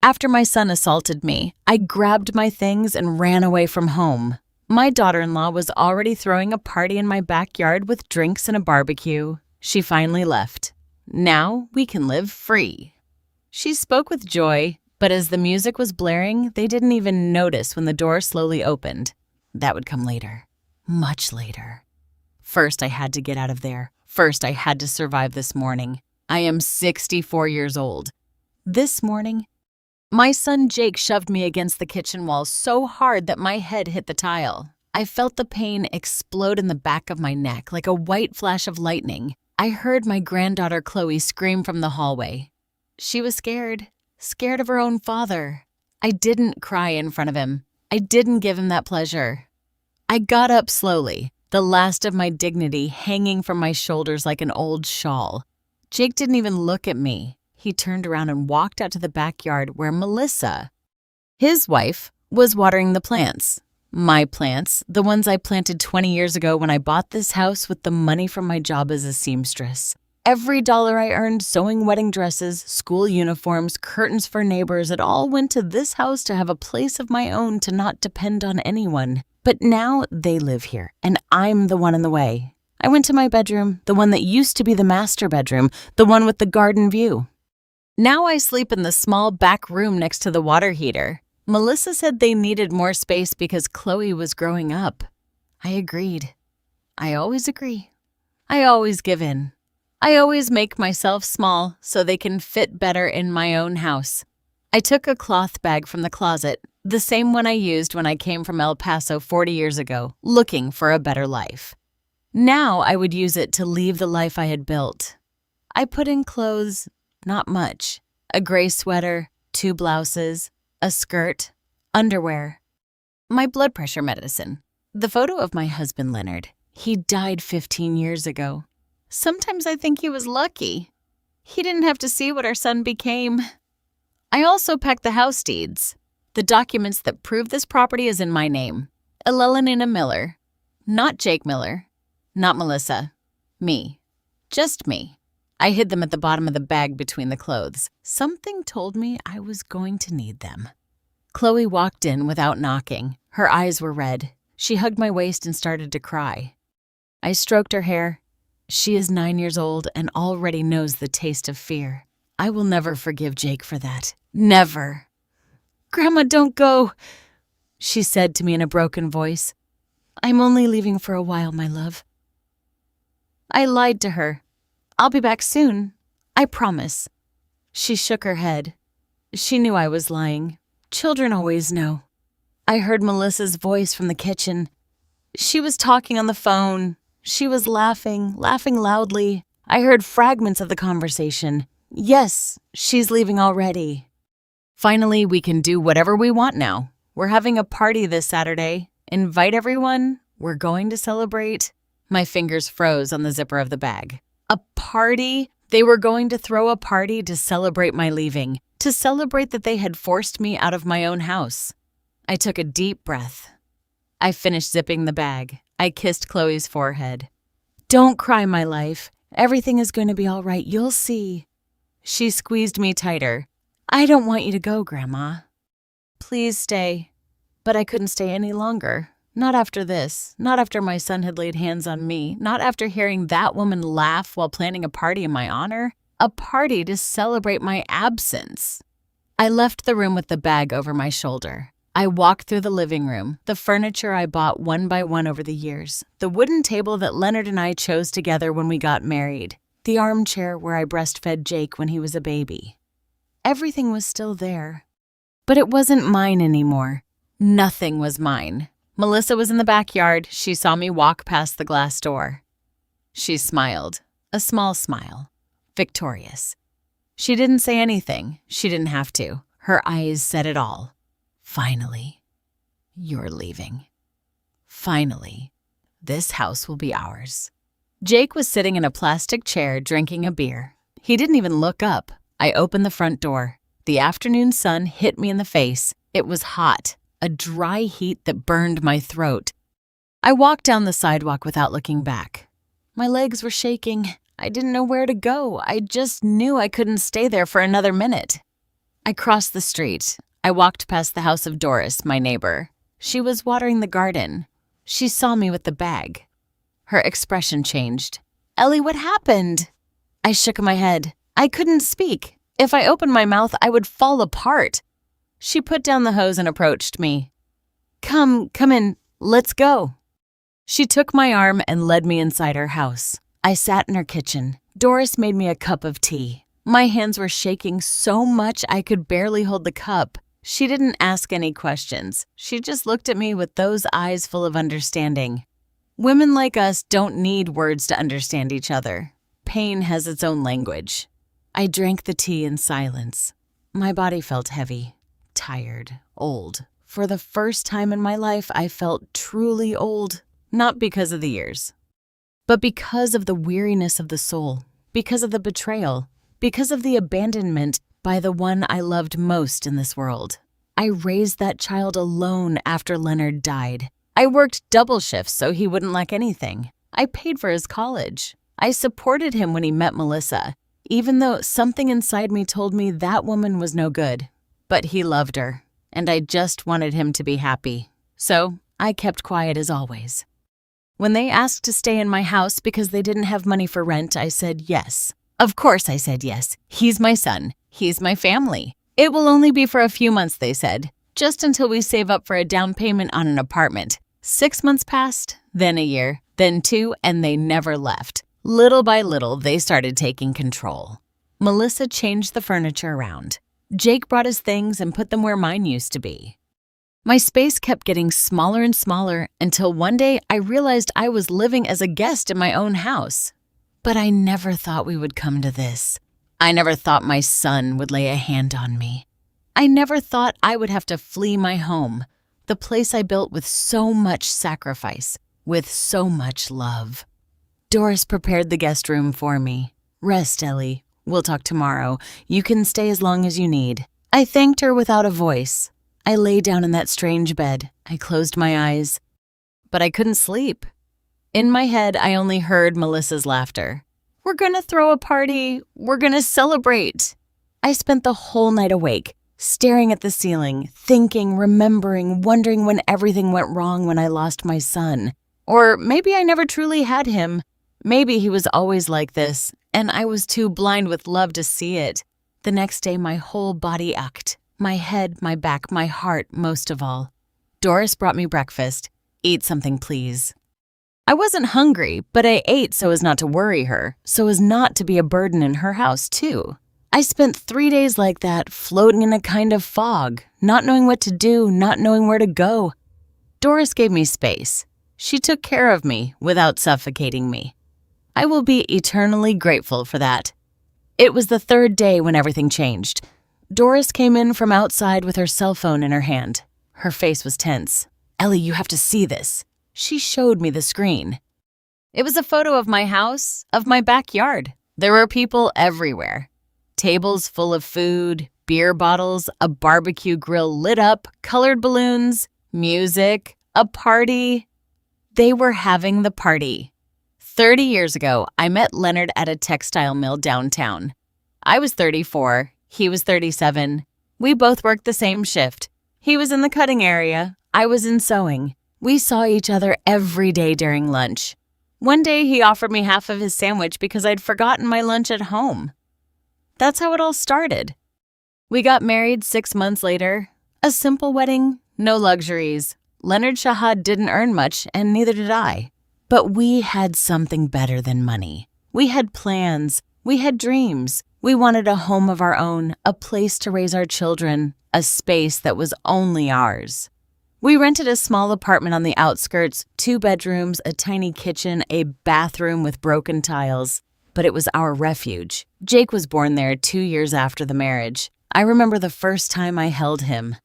After my son assaulted me, I grabbed my things and ran away from home. My daughter-in-law was already throwing a party in my backyard with drinks and a barbecue. She finally left. Now we can live free. She spoke with joy, but as the music was blaring, they didn't even notice when the door slowly opened. That would come later. Much later. First, I had to get out of there. First, I had to survive this morning. I am 64 years old. This morning, my son Jake shoved me against the kitchen wall so hard that my head hit the tile. I felt the pain explode in the back of my neck like a white flash of lightning. I heard my granddaughter Chloe scream from the hallway. She was scared of her own father. I didn't cry in front of him. I didn't give him that pleasure. I got up slowly, the last of my dignity hanging from my shoulders like an old shawl. Jake didn't even look at me. He turned around and walked out to the backyard where Melissa, his wife, was watering the plants. My plants, the ones I planted 20 years ago when I bought this house with the money from my job as a seamstress. Every dollar I earned sewing wedding dresses, school uniforms, curtains for neighbors, it all went to this house to have a place of my own to not depend on anyone. But now they live here, and I'm the one in the way. I went to my bedroom, the one that used to be the master bedroom, the one with the garden view. Now I sleep in the small back room next to the water heater. Melissa said they needed more space because Chloe was growing up. I agreed. I always agree. I always give in. I always make myself small so they can fit better in my own house. I took a cloth bag from the closet, the same one I used when I came from El Paso 40 years ago, looking for a better life. Now I would use it to leave the life I had built. I put in clothes, not much. A gray sweater, 2 blouses, a skirt, underwear. My blood pressure medicine. The photo of my husband Leonard. He died 15 years ago. Sometimes I think he was lucky. He didn't have to see what our son became. I also packed the house deeds. The documents that prove this property is in my name. Elelena Miller. Not Jake Miller. Not Melissa. Me. Just me. I hid them at the bottom of the bag between the clothes. Something told me I was going to need them. Chloe walked in without knocking. Her eyes were red. She hugged my waist and started to cry. I stroked her hair. She is 9 years old and already knows the taste of fear. I will never forgive Jake for that. Never. "Grandma, don't go," she said to me in a broken voice. "I'm only leaving for a while, my love." I lied to her. "I'll be back soon. I promise." She shook her head. She knew I was lying. Children always know. I heard Melissa's voice from the kitchen. She was talking on the phone. She was laughing loudly. I heard fragments of the conversation. Yes, she's leaving already. Finally, we can do whatever we want now. We're having a party this Saturday. Invite everyone. We're going to celebrate. My fingers froze on the zipper of the bag. A party? They were going to throw a party to celebrate my leaving, to celebrate that they had forced me out of my own house. I took a deep breath. I finished zipping the bag. I kissed Chloe's forehead. "Don't cry, my life. Everything is going to be all right. You'll see." She squeezed me tighter. "I don't want you to go, Grandma." "Please stay." But I couldn't stay any longer. Not after this. Not after my son had laid hands on me. Not after hearing that woman laugh while planning a party in my honor. A party to celebrate my absence. I left the room with the bag over my shoulder. I walked through the living room, the furniture I bought one by one over the years, the wooden table that Leonard and I chose together when we got married, the armchair where I breastfed Jake when he was a baby. Everything was still there. But it wasn't mine anymore. Nothing was mine. Melissa was in the backyard. She saw me walk past the glass door. She smiled, a small smile, victorious. She didn't say anything. She didn't have to. Her eyes said it all. Finally, you're leaving. Finally, this house will be ours. Jake was sitting in a plastic chair drinking a beer. He didn't even look up. I opened the front door. The afternoon sun hit me in the face. It was hot, a dry heat that burned my throat. I walked down the sidewalk without looking back. My legs were shaking. I didn't know where to go. I just knew I couldn't stay there for another minute. I crossed the street. I walked past the house of Doris, my neighbor. She was watering the garden. She saw me with the bag. Her expression changed. "Ellie, what happened?" I shook my head. I couldn't speak. If I opened my mouth, I would fall apart. She put down the hose and approached me. Come in. Let's go." She took my arm and led me inside her house. I sat in her kitchen. Doris made me a cup of tea. My hands were shaking so much I could barely hold the cup. She didn't ask any questions. She just looked at me with those eyes full of understanding. Women like us don't need words to understand each other. Pain has its own language. I drank the tea in silence. My body felt heavy, tired, old. For the first time in my life, I felt truly old, not because of the years, but because of the weariness of the soul, because of the betrayal, because of the abandonment by the one I loved most in this world. I raised that child alone after Leonard died. I worked double shifts so he wouldn't lack anything. I paid for his college. I supported him when he met Melissa, even though something inside me told me that woman was no good. But he loved her, and I just wanted him to be happy. So I kept quiet as always. When they asked to stay in my house because they didn't have money for rent, I said yes. Of course I said yes. He's my son. He's my family. It will only be for a few months, they said, just until we save up for a down payment on an apartment. 6 months passed, then a year, then 2, and they never left. Little by little, they started taking control. Melissa changed the furniture around. Jake brought his things and put them where mine used to be. My space kept getting smaller and smaller until one day I realized I was living as a guest in my own house. But I never thought we would come to this. I never thought my son would lay a hand on me. I never thought I would have to flee my home, the place I built with so much sacrifice, with so much love. Doris prepared the guest room for me. "Rest, Ellie. We'll talk tomorrow. You can stay as long as you need." I thanked her without a voice. I lay down in that strange bed. I closed my eyes. But I couldn't sleep. In my head, I only heard Melissa's laughter. "We're gonna throw a party. We're gonna celebrate." I spent the whole night awake, staring at the ceiling, thinking, remembering, wondering when everything went wrong when I lost my son. Or maybe I never truly had him. Maybe he was always like this, and I was too blind with love to see it. The next day, my whole body ached. My head, my back, my heart, most of all. Doris brought me breakfast. "Eat something, please." I wasn't hungry, but I ate so as not to worry her, so as not to be a burden in her house, too. I spent 3 days like that, floating in a kind of fog, not knowing what to do, not knowing where to go. Doris gave me space. She took care of me without suffocating me. I will be eternally grateful for that. It was the 3rd day when everything changed. Doris came in from outside with her cell phone in her hand. Her face was tense. "Ellie, you have to see this." She showed me the screen. It was a photo of my house, of my backyard. There were people everywhere. Tables full of food, beer bottles, a barbecue grill lit up, colored balloons, music, a party. They were having the party. 30 years ago, I met Leonard at a textile mill downtown. I was 34. He was 37. We both worked the same shift. He was in the cutting area. I was in sewing. We saw each other every day during lunch. One day he offered me half of his sandwich because I'd forgotten my lunch at home. That's how it all started. We got married 6 months later. A simple wedding, no luxuries. Leonard Shahad didn't earn much, and neither did I. But we had something better than money. We had plans. We had dreams. We wanted a home of our own, a place to raise our children, a space that was only ours. We rented a small apartment on the outskirts, 2 bedrooms, a tiny kitchen, a bathroom with broken tiles. But it was our refuge. Jake was born there 2 years after the marriage. I remember the first time I held him.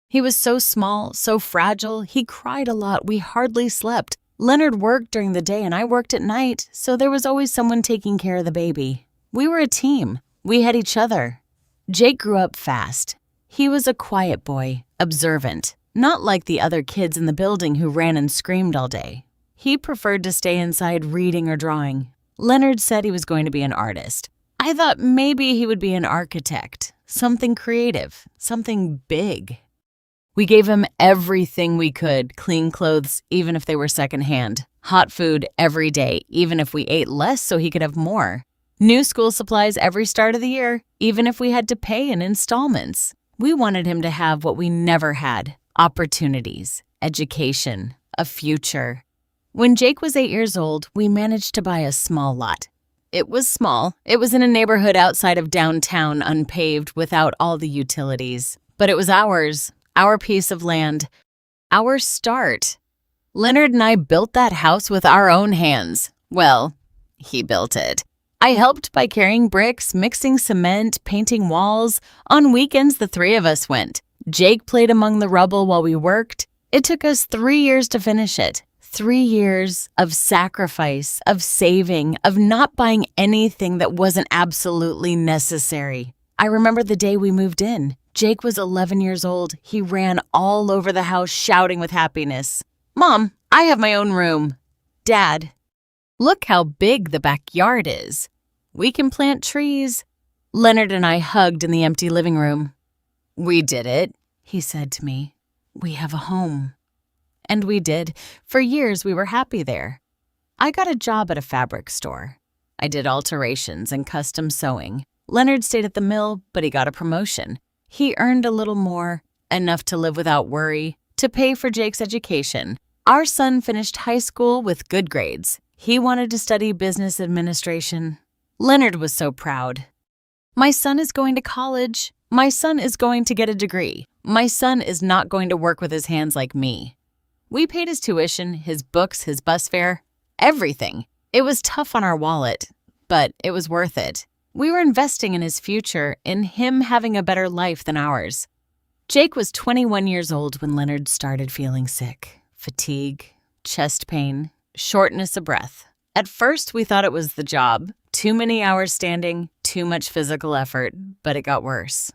He was so small, so fragile, he cried a lot, we hardly slept. Leonard worked during the day and I worked at night, so there was always someone taking care of the baby. We were a team. We had each other. Jake grew up fast. He was a quiet boy, observant, not like the other kids in the building who ran and screamed all day. He preferred to stay inside reading or drawing. Leonard said he was going to be an artist. I thought maybe he would be an architect. something creative, something big. We gave him everything we could, clean clothes, even if they were secondhand, hot food every day, even if we ate less so he could have more, new school supplies every start of the year, even if we had to pay in installments. We wanted him to have what we never had: opportunities, education, a future. When Jake was 8 years old, we managed to buy a small lot. It was small. It was in a neighborhood outside of downtown, unpaved, without all the utilities. But it was ours, our piece of land, our start. Leonard and I built that house with our own hands. Well, he built it. I helped by carrying bricks, mixing cement, painting walls. On weekends, the three of us went. Jake played among the rubble while we worked. It took us 3 years to finish it. 3 years of sacrifice, of saving, of not buying anything that wasn't absolutely necessary. I remember the day we moved in. Jake was 11 years old. He ran all over the house shouting with happiness. "Mom, I have my own room." "Dad, look how big the backyard is. We can plant trees." Leonard and I hugged in the empty living room. "We did it," he said to me. "We have a home." And we did. For years, we were happy there. I got a job at a fabric store. I did alterations and custom sewing. Leonard stayed at the mill, but he got a promotion. He earned a little more, enough to live without worry, to pay for Jake's education. Our son finished high school with good grades. He wanted to study business administration. Leonard was so proud. "My son is going to college. My son is going to get a degree. My son is not going to work with his hands like me." We paid his tuition, his books, his bus fare, everything. It was tough on our wallet, but it was worth it. We were investing in his future, in him having a better life than ours. Jake was 21 years old when Leonard started feeling sick. Fatigue, chest pain, shortness of breath. At first, we thought it was the job. Too many hours standing, too much physical effort, but it got worse.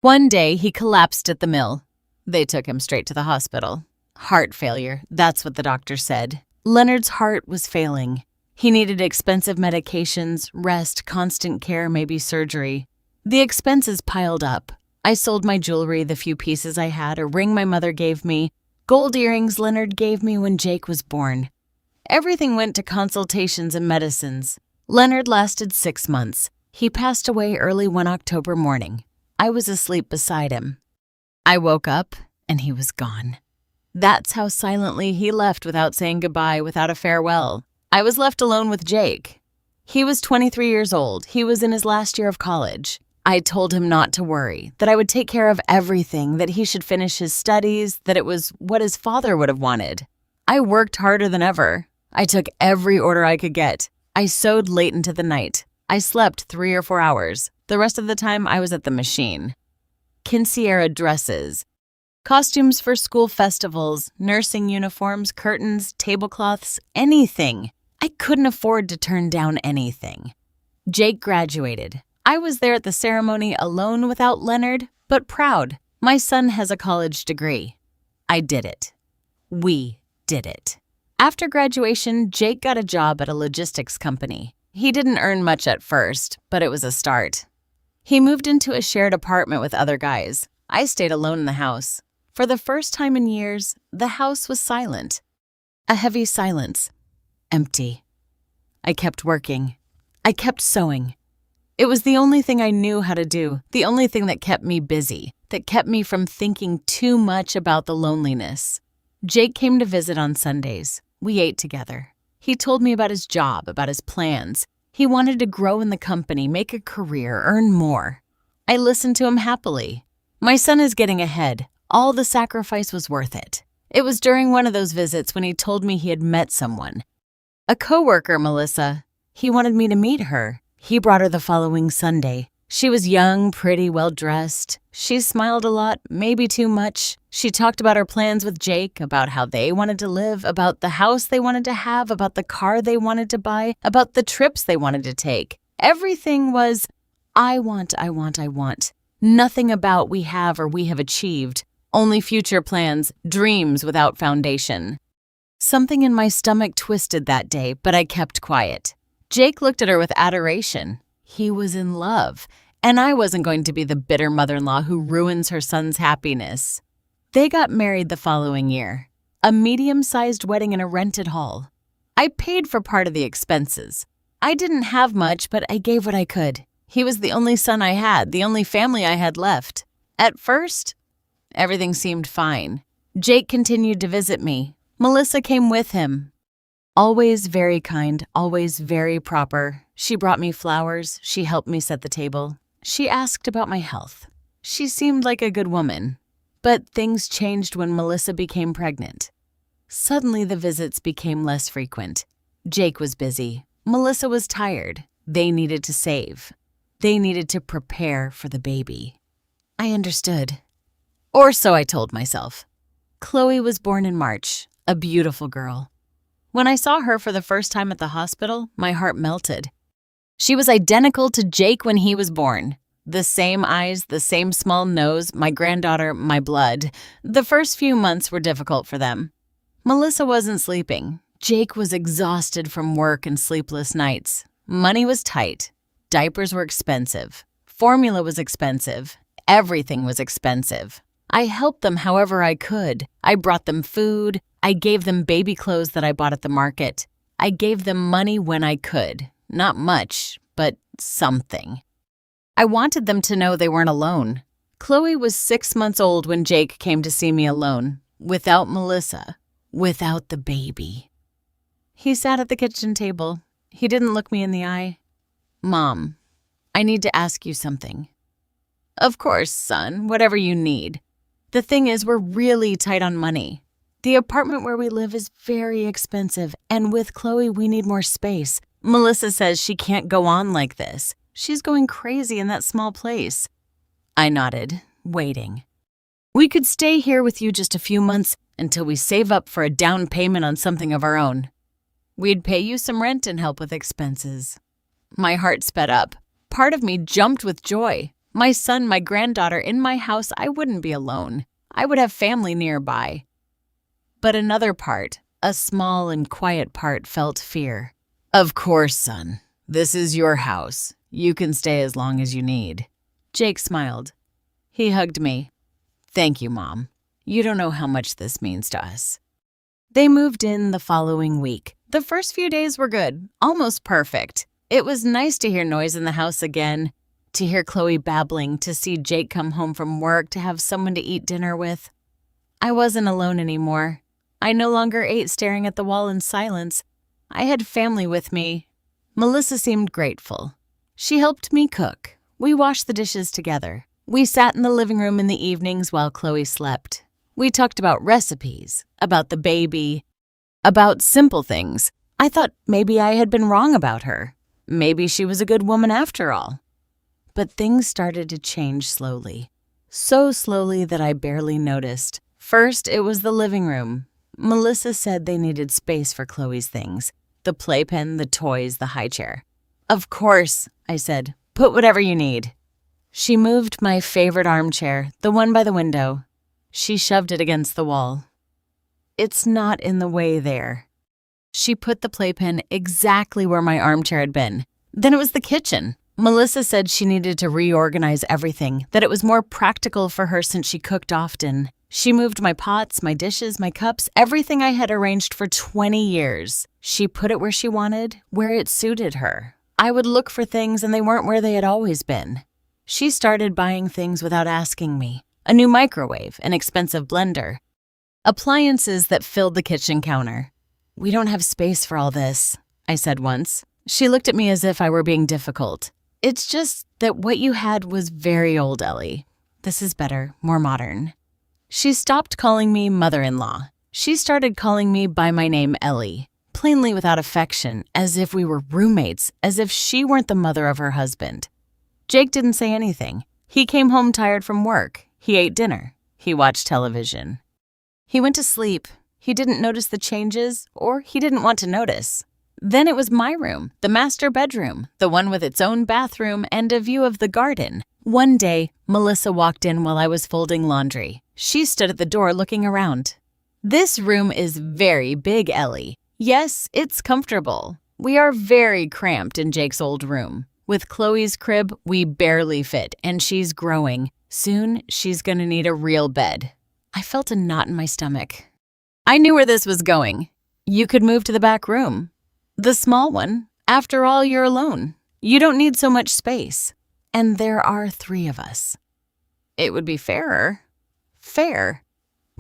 One day, he collapsed at the mill. They took him straight to the hospital. Heart failure, that's what the doctor said. Leonard's heart was failing. He needed expensive medications, rest, constant care, maybe surgery. The expenses piled up. I sold my jewelry, the few pieces I had, a ring my mother gave me, gold earrings Leonard gave me when Jake was born. Everything went to consultations and medicines. Leonard lasted 6 months. He passed away early one October morning. I was asleep beside him. I woke up and he was gone. That's how silently he left, without saying goodbye, without a farewell. I was left alone with Jake. He was 23 years old. He was in his last year of college. I told him not to worry, that I would take care of everything, that he should finish his studies, that it was what his father would have wanted. I worked harder than ever. I took every order I could get. I sewed late into the night. I slept 3 or 4 hours. The rest of the time, I was at the machine. Quinceañera dresses, costumes for school festivals, nursing uniforms, curtains, tablecloths, anything. I couldn't afford to turn down anything. Jake graduated. I was there at the ceremony alone without Leonard, but proud. My son has a college degree. I did it. We did it. After graduation, Jake got a job at a logistics company. He didn't earn much at first, but it was a start. He moved into a shared apartment with other guys. I stayed alone in the house. For the first time in years, the house was silent. A heavy silence. Empty. I kept working. I kept sewing. It was the only thing I knew how to do, the only thing that kept me busy, that kept me from thinking too much about the loneliness. Jake came to visit on Sundays. We ate together. He told me about his job, about his plans. He wanted to grow in the company, make a career, earn more. I listened to him happily. My son is getting ahead. All the sacrifice was worth it. It was during one of those visits when he told me he had met someone. A coworker, Melissa. He wanted me to meet her. He brought her the following Sunday. She was young, pretty, well-dressed. She smiled a lot, maybe too much. She talked about her plans with Jake, about how they wanted to live, about the house they wanted to have, about the car they wanted to buy, about the trips they wanted to take. Everything was, I want. Nothing about we have or we have achieved. Only future plans, dreams without foundation. Something in my stomach twisted that day, but I kept quiet. Jake looked at her with adoration. He was in love. And I wasn't going to be the bitter mother-in-law who ruins her son's happiness. They got married the following year. A medium-sized wedding in a rented hall. I paid for part of the expenses. I didn't have much, but I gave what I could. He was the only son I had, the only family I had left. At first, everything seemed fine. Jake continued to visit me. Melissa came with him. Always very kind, always very proper. She brought me flowers. She helped me set the table. She asked about my health. She seemed like a good woman. But things changed when Melissa became pregnant. Suddenly, the visits became less frequent. Jake was busy. Melissa was tired. They needed to save. They needed to prepare for the baby. I understood. Or so I told myself. Chloe was born in March, a beautiful girl. When I saw her for the first time at the hospital, my heart melted. She was identical to Jake when he was born. The same eyes, the same small nose, my granddaughter, my blood. The first few months were difficult for them. Melissa wasn't sleeping. Jake was exhausted from work and sleepless nights. Money was tight. Diapers were expensive. Formula was expensive. Everything was expensive. I helped them however I could. I brought them food. I gave them baby clothes that I bought at the market. I gave them money when I could. Not much, but something. I wanted them to know they weren't alone. Chloe was 6 months old when Jake came to see me alone, without Melissa, without the baby. He sat at the kitchen table. He didn't look me in the eye. Mom, I need to ask you something. Of course, son, whatever you need. The thing is, we're really tight on money. The apartment where we live is very expensive, and with Chloe, we need more space. Melissa says she can't go on like this. She's going crazy in that small place. I nodded, waiting. We could stay here with you just a few months until we save up for a down payment on something of our own. We'd pay you some rent and help with expenses. My heart sped up. Part of me jumped with joy. My son, my granddaughter, in my house, I wouldn't be alone. I would have family nearby. But another part, a small and quiet part, felt fear. Of course, son. This is your house. You can stay as long as you need. Jake smiled. He hugged me. Thank you, Mom. You don't know how much this means to us. They moved in the following week. The first few days were good, almost perfect. It was nice to hear noise in the house again, to hear Chloe babbling, to see Jake come home from work, to have someone to eat dinner with. I wasn't alone anymore. I no longer ate staring at the wall in silence. I had family with me. Melissa seemed grateful. She helped me cook. We washed the dishes together. We sat in the living room in the evenings while Chloe slept. We talked about recipes, about the baby, about simple things. I thought maybe I had been wrong about her. Maybe she was a good woman after all. But things started to change slowly. So slowly that I barely noticed. First, it was the living room. Melissa said they needed space for Chloe's things. The playpen, the toys, the high chair. Of course, I said. Put whatever you need. She moved my favorite armchair, the one by the window. She shoved it against the wall. It's not in the way there. She put the playpen exactly where my armchair had been. Then it was the kitchen. Melissa said she needed to reorganize everything, that it was more practical for her since she cooked often. She moved my pots, my dishes, my cups, everything I had arranged for 20 years. She put it where she wanted, where it suited her. I would look for things and they weren't where they had always been. She started buying things without asking me. A new microwave, an expensive blender. Appliances that filled the kitchen counter. We don't have space for all this, I said once. She looked at me as if I were being difficult. It's just that what you had was very old, Ellie. This is better, more modern. She stopped calling me mother-in-law. She started calling me by my name, Ellie, plainly without affection, as if we were roommates, as if she weren't the mother of her husband. Jake didn't say anything. He came home tired from work. He ate dinner. He watched television. He went to sleep. He didn't notice the changes, or he didn't want to notice. Then it was my room, the master bedroom, the one with its own bathroom and a view of the garden. One day, Melissa walked in while I was folding laundry. She stood at the door looking around. This room is very big, Ellie. Yes, it's comfortable. We are very cramped in Jake's old room. With Chloe's crib, we barely fit, and she's growing. Soon, she's gonna need a real bed. I felt a knot in my stomach. I knew where this was going. You could move to the back room. The small one. After all, you're alone. You don't need so much space. And there are 3 of us. It would be fairer. Fair.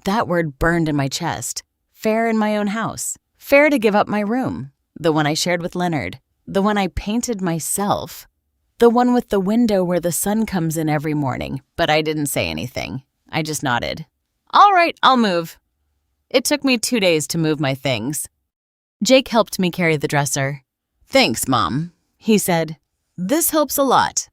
That word burned in my chest. Fair in my own house. Fair to give up my room. The one I shared with Leonard. The one I painted myself. The one with the window where the sun comes in every morning. But I didn't say anything. I just nodded. All right, I'll move. It took me 2 days to move my things. Jake helped me carry the dresser. Thanks, Mom, he said. This helps a lot.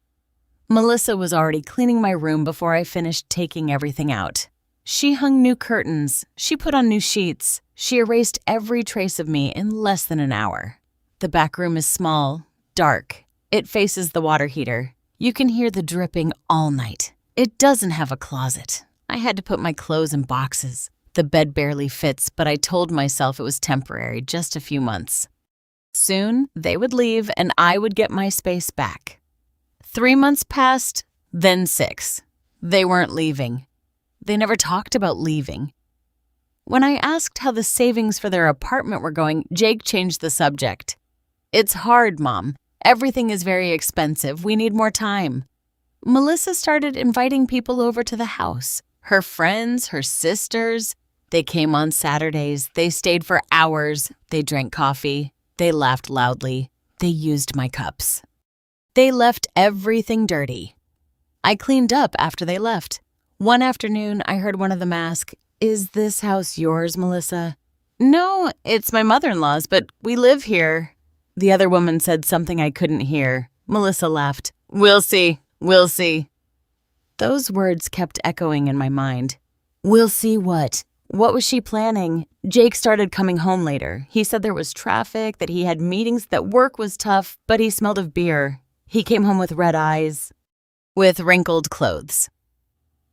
Melissa was already cleaning my room before I finished taking everything out. She hung new curtains. She put on new sheets. She erased every trace of me in less than an hour. The back room is small, dark. It faces the water heater. You can hear the dripping all night. It doesn't have a closet. I had to put my clothes in boxes. The bed barely fits, but I told myself it was temporary, just a few months. Soon, they would leave and I would get my space back. 3 months passed, then 6. They weren't leaving. They never talked about leaving. When I asked how the savings for their apartment were going, Jake changed the subject. It's hard, Mom. Everything is very expensive. We need more time. Melissa started inviting people over to the house. Her friends, her sisters. They came on Saturdays. They stayed for hours. They drank coffee. They laughed loudly. They used my cups. They left everything dirty. I cleaned up after they left. One afternoon, I heard one of them ask, "Is this house yours, Melissa?" "No, it's my mother-in-law's, but we live here." The other woman said something I couldn't hear. Melissa laughed. "We'll see. We'll see." Those words kept echoing in my mind. We'll see what? What was she planning? Jake started coming home later. He said there was traffic, that he had meetings, that work was tough, but he smelled of beer. He came home with red eyes, with wrinkled clothes.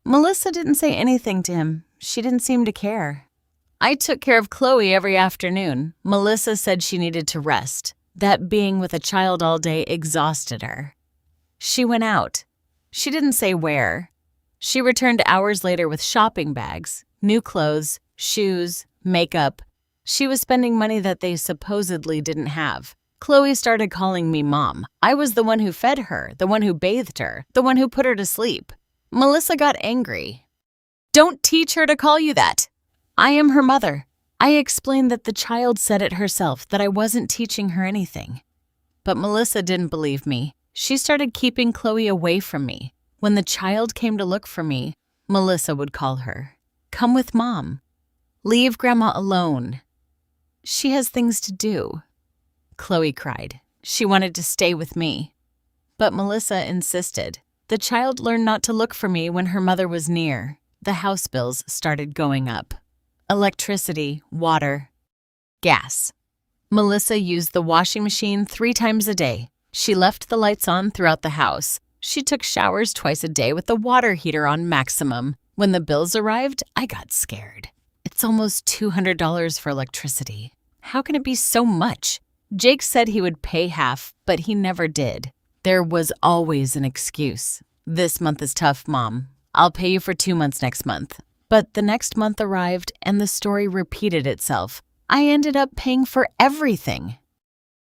Melissa didn't say anything to him. She didn't seem to care. I took care of Chloe every afternoon. Melissa said she needed to rest. That being with a child all day exhausted her. She went out. She didn't say where. She returned hours later with shopping bags, new clothes, shoes, makeup. She was spending money that they supposedly didn't have. Chloe started calling me Mom. I was the one who fed her, the one who bathed her, the one who put her to sleep. Melissa got angry. Don't teach her to call you that. I am her mother. I explained that the child said it herself, that I wasn't teaching her anything. But Melissa didn't believe me. She started keeping Chloe away from me. When the child came to look for me, Melissa would call her. Come with Mom. Leave Grandma alone. She has things to do. Chloe cried. She wanted to stay with me. But Melissa insisted. The child learned not to look for me when her mother was near. The house bills started going up. Electricity, water, gas. Melissa used the washing machine 3 times a day. She left the lights on throughout the house. She took showers twice a day with the water heater on maximum. When the bills arrived, I got scared. It's almost $200 for electricity. How can it be so much? Jake said he would pay half, but he never did. There was always an excuse. This month is tough, Mom. I'll pay you for 2 months next month. But the next month arrived and the story repeated itself. I ended up paying for everything.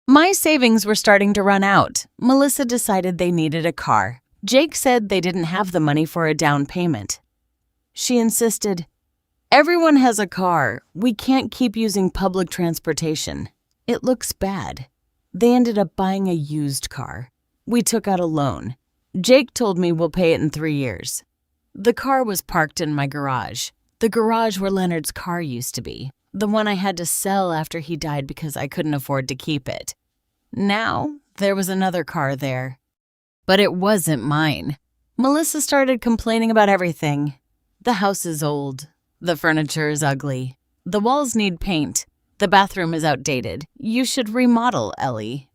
My savings were starting to run out. Melissa decided they needed a car. Jake said they didn't have the money for a down payment. She insisted, "Everyone has a car. We can't keep using public transportation. It looks bad." They ended up buying a used car. We took out a loan. Jake told me we'll pay it in 3 years. The car was parked in my garage. The garage where Leonard's car used to be. The one I had to sell after he died because I couldn't afford to keep it. Now, there was another car there. But it wasn't mine. Melissa started complaining about everything. The house is old. The furniture is ugly. The walls need paint. The bathroom is outdated. You should remodel, Ellie.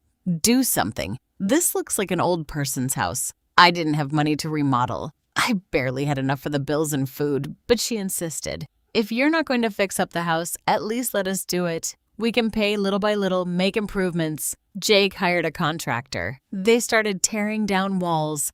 Do something. This looks like an old person's house. I didn't have money to remodel. I barely had enough for the bills and food, but she insisted. If you're not going to fix up the house, at least let us do it. We can pay little by little, make improvements. Jake hired a contractor. They started tearing down walls,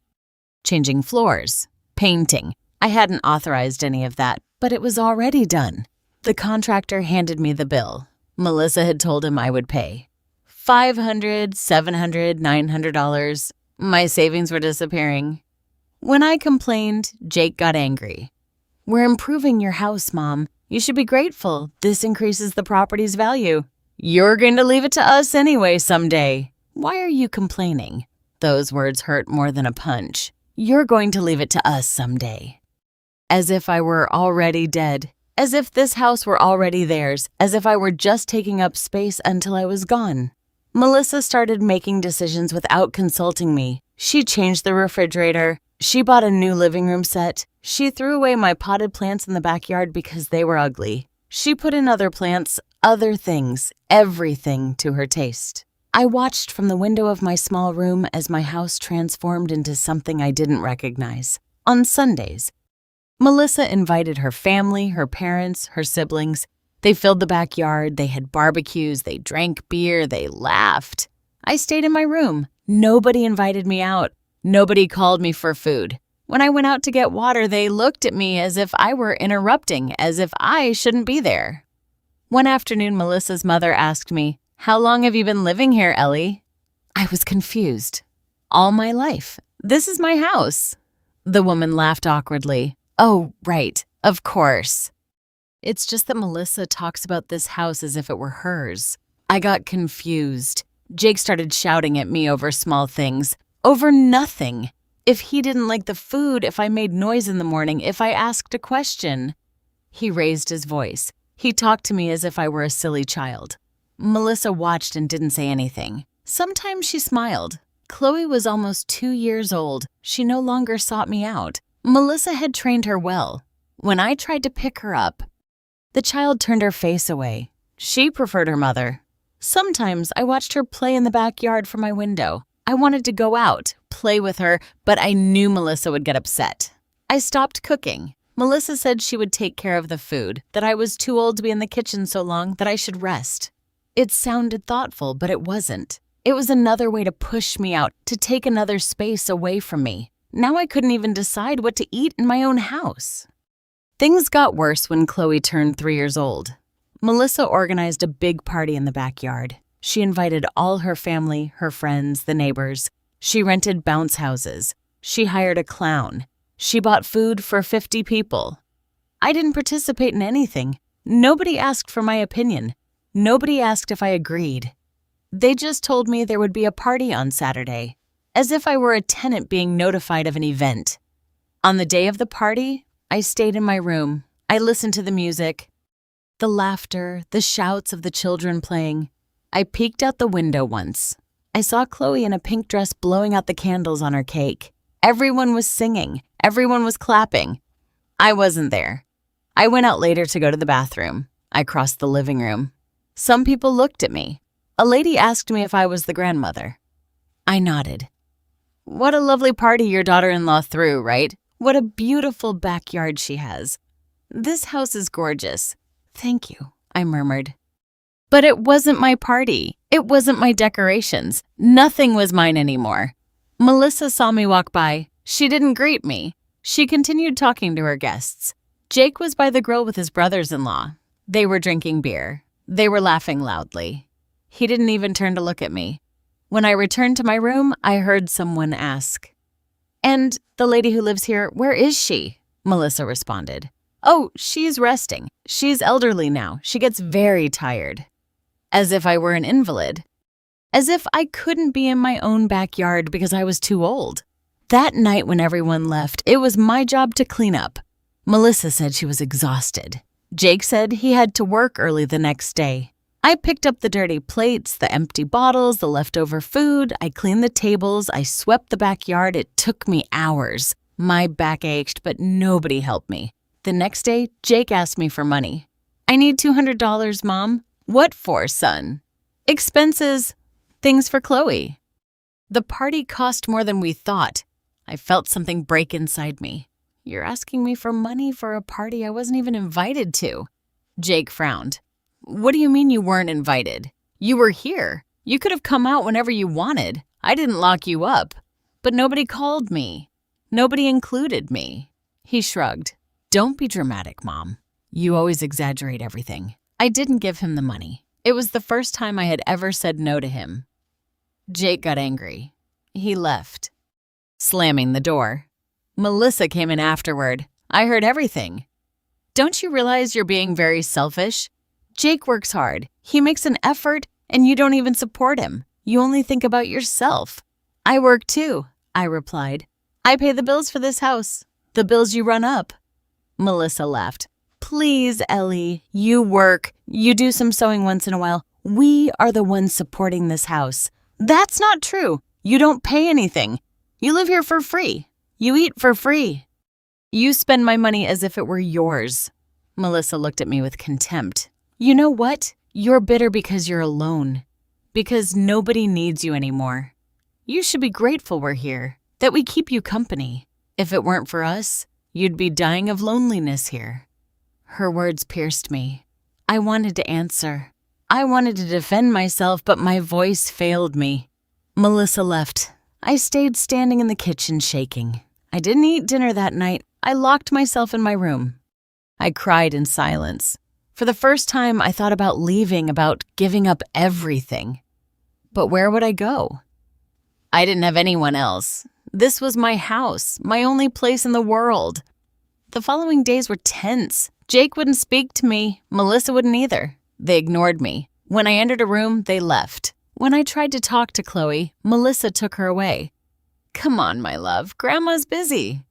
changing floors, painting. I hadn't authorized any of that, but it was already done. The contractor handed me the bill. Melissa had told him I would pay. $500, $700, $900. My savings were disappearing. When I complained, Jake got angry. "We're improving your house, Mom. You should be grateful. This increases the property's value. You're going to leave it to us anyway someday. Why are you complaining?" Those words hurt more than a punch. "You're going to leave it to us someday." As if I were already dead. As if this house were already theirs. As if I were just taking up space until I was gone. Melissa started making decisions without consulting me. She changed the refrigerator. She bought a new living room set. She threw away my potted plants in the backyard because they were ugly. She put in other plants, other things, everything to her taste. I watched from the window of my small room as my house transformed into something I didn't recognize. On Sundays, Melissa invited her family, her parents, her siblings. They filled the backyard, they had barbecues, they drank beer, they laughed. I stayed in my room. Nobody invited me out. Nobody called me for food. When I went out to get water, they looked at me as if I were interrupting, as if I shouldn't be there. One afternoon, Melissa's mother asked me, "How long have you been living here, Ellie?" I was confused. "All my life. This is my house." The woman laughed awkwardly. "Oh, right. Of course. It's just that Melissa talks about this house as if it were hers." I got confused. Jake started shouting at me over small things. Over nothing. If he didn't like the food, if I made noise in the morning, if I asked a question. He raised his voice. He talked to me as if I were a silly child. Melissa watched and didn't say anything. Sometimes she smiled. Chloe was almost 2 years old. She no longer sought me out. Melissa had trained her well. When I tried to pick her up, the child turned her face away. She preferred her mother. Sometimes I watched her play in the backyard from my window. I wanted to go out, play with her, but I knew Melissa would get upset. I stopped cooking. Melissa said she would take care of the food, that I was too old to be in the kitchen so long, that I should rest. It sounded thoughtful, but it wasn't. It was another way to push me out, to take another space away from me. Now I couldn't even decide what to eat in my own house. Things got worse when Chloe turned 3 years old. Melissa organized a big party in the backyard. She invited all her family, her friends, the neighbors. She rented bounce houses. She hired a clown. She bought food for 50 people. I didn't participate in anything. Nobody asked for my opinion. Nobody asked if I agreed. They just told me there would be a party on Saturday, as if I were a tenant being notified of an event. On the day of the party, I stayed in my room. I listened to the music, the laughter, the shouts of the children playing. I peeked out the window once. I saw Chloe in a pink dress blowing out the candles on her cake. Everyone was singing. Everyone was clapping. I wasn't there. I went out later to go to the bathroom. I crossed the living room. Some people looked at me. A lady asked me if I was the grandmother. I nodded. "What a lovely party your daughter-in-law threw, right? What a beautiful backyard she has. This house is gorgeous. Thank you," I murmured. But it wasn't my party. It wasn't my decorations. Nothing was mine anymore. Melissa saw me walk by. She didn't greet me. She continued talking to her guests. Jake was by the grill with his brothers-in-law. They were drinking beer. They were laughing loudly. He didn't even turn to look at me. When I returned to my room, I heard someone ask, "And the lady who lives here, where is she?" Melissa responded, "Oh, she's resting. She's elderly now. She gets very tired." As if I were an invalid. As if I couldn't be in my own backyard because I was too old. That night when everyone left, it was my job to clean up. Melissa said she was exhausted. Jake said he had to work early the next day. I picked up the dirty plates, the empty bottles, the leftover food. I cleaned the tables. I swept the backyard. It took me hours. My back ached, but nobody helped me. The next day, Jake asked me for money. "I need $200, Mom." "What for, son?" "Expenses. Things for Chloe." The party cost more than we thought. I felt something break inside me. "You're asking me for money for a party I wasn't even invited to." Jake frowned. What do you mean you weren't invited? You were here. You could have come out whenever you wanted. I didn't lock you up. But nobody called me. Nobody included me. He shrugged. Don't be dramatic, Mom. You always exaggerate everything. I didn't give him the money. It was the first time I had ever said no to him. Jake got angry. He left, slamming the door. Melissa came in afterward. I heard everything. Don't you realize you're being very selfish? Jake works hard. He makes an effort, and you don't even support him. You only think about yourself. I work too, I replied. I pay the bills for this house, the bills you run up. Melissa laughed. Please, Ellie, you work. You do some sewing once in a while. We are the ones supporting this house. That's not true. You don't pay anything. You live here for free. You eat for free. You spend my money as if it were yours. Melissa looked at me with contempt. You know what? You're bitter because you're alone. Because nobody needs you anymore. You should be grateful we're here, that we keep you company. If it weren't for us, you'd be dying of loneliness here. Her words pierced me. I wanted to answer. I wanted to defend myself, but my voice failed me. Melissa left. I stayed standing in the kitchen shaking. I didn't eat dinner that night. I locked myself in my room. I cried in silence. For the first time, I thought about leaving, about giving up everything. But where would I go? I didn't have anyone else. This was my house, my only place in the world. The following days were tense. Jake wouldn't speak to me. Melissa wouldn't either. They ignored me. When I entered a room, they left. When I tried to talk to Chloe, Melissa took her away. Come on, my love. Grandma's busy.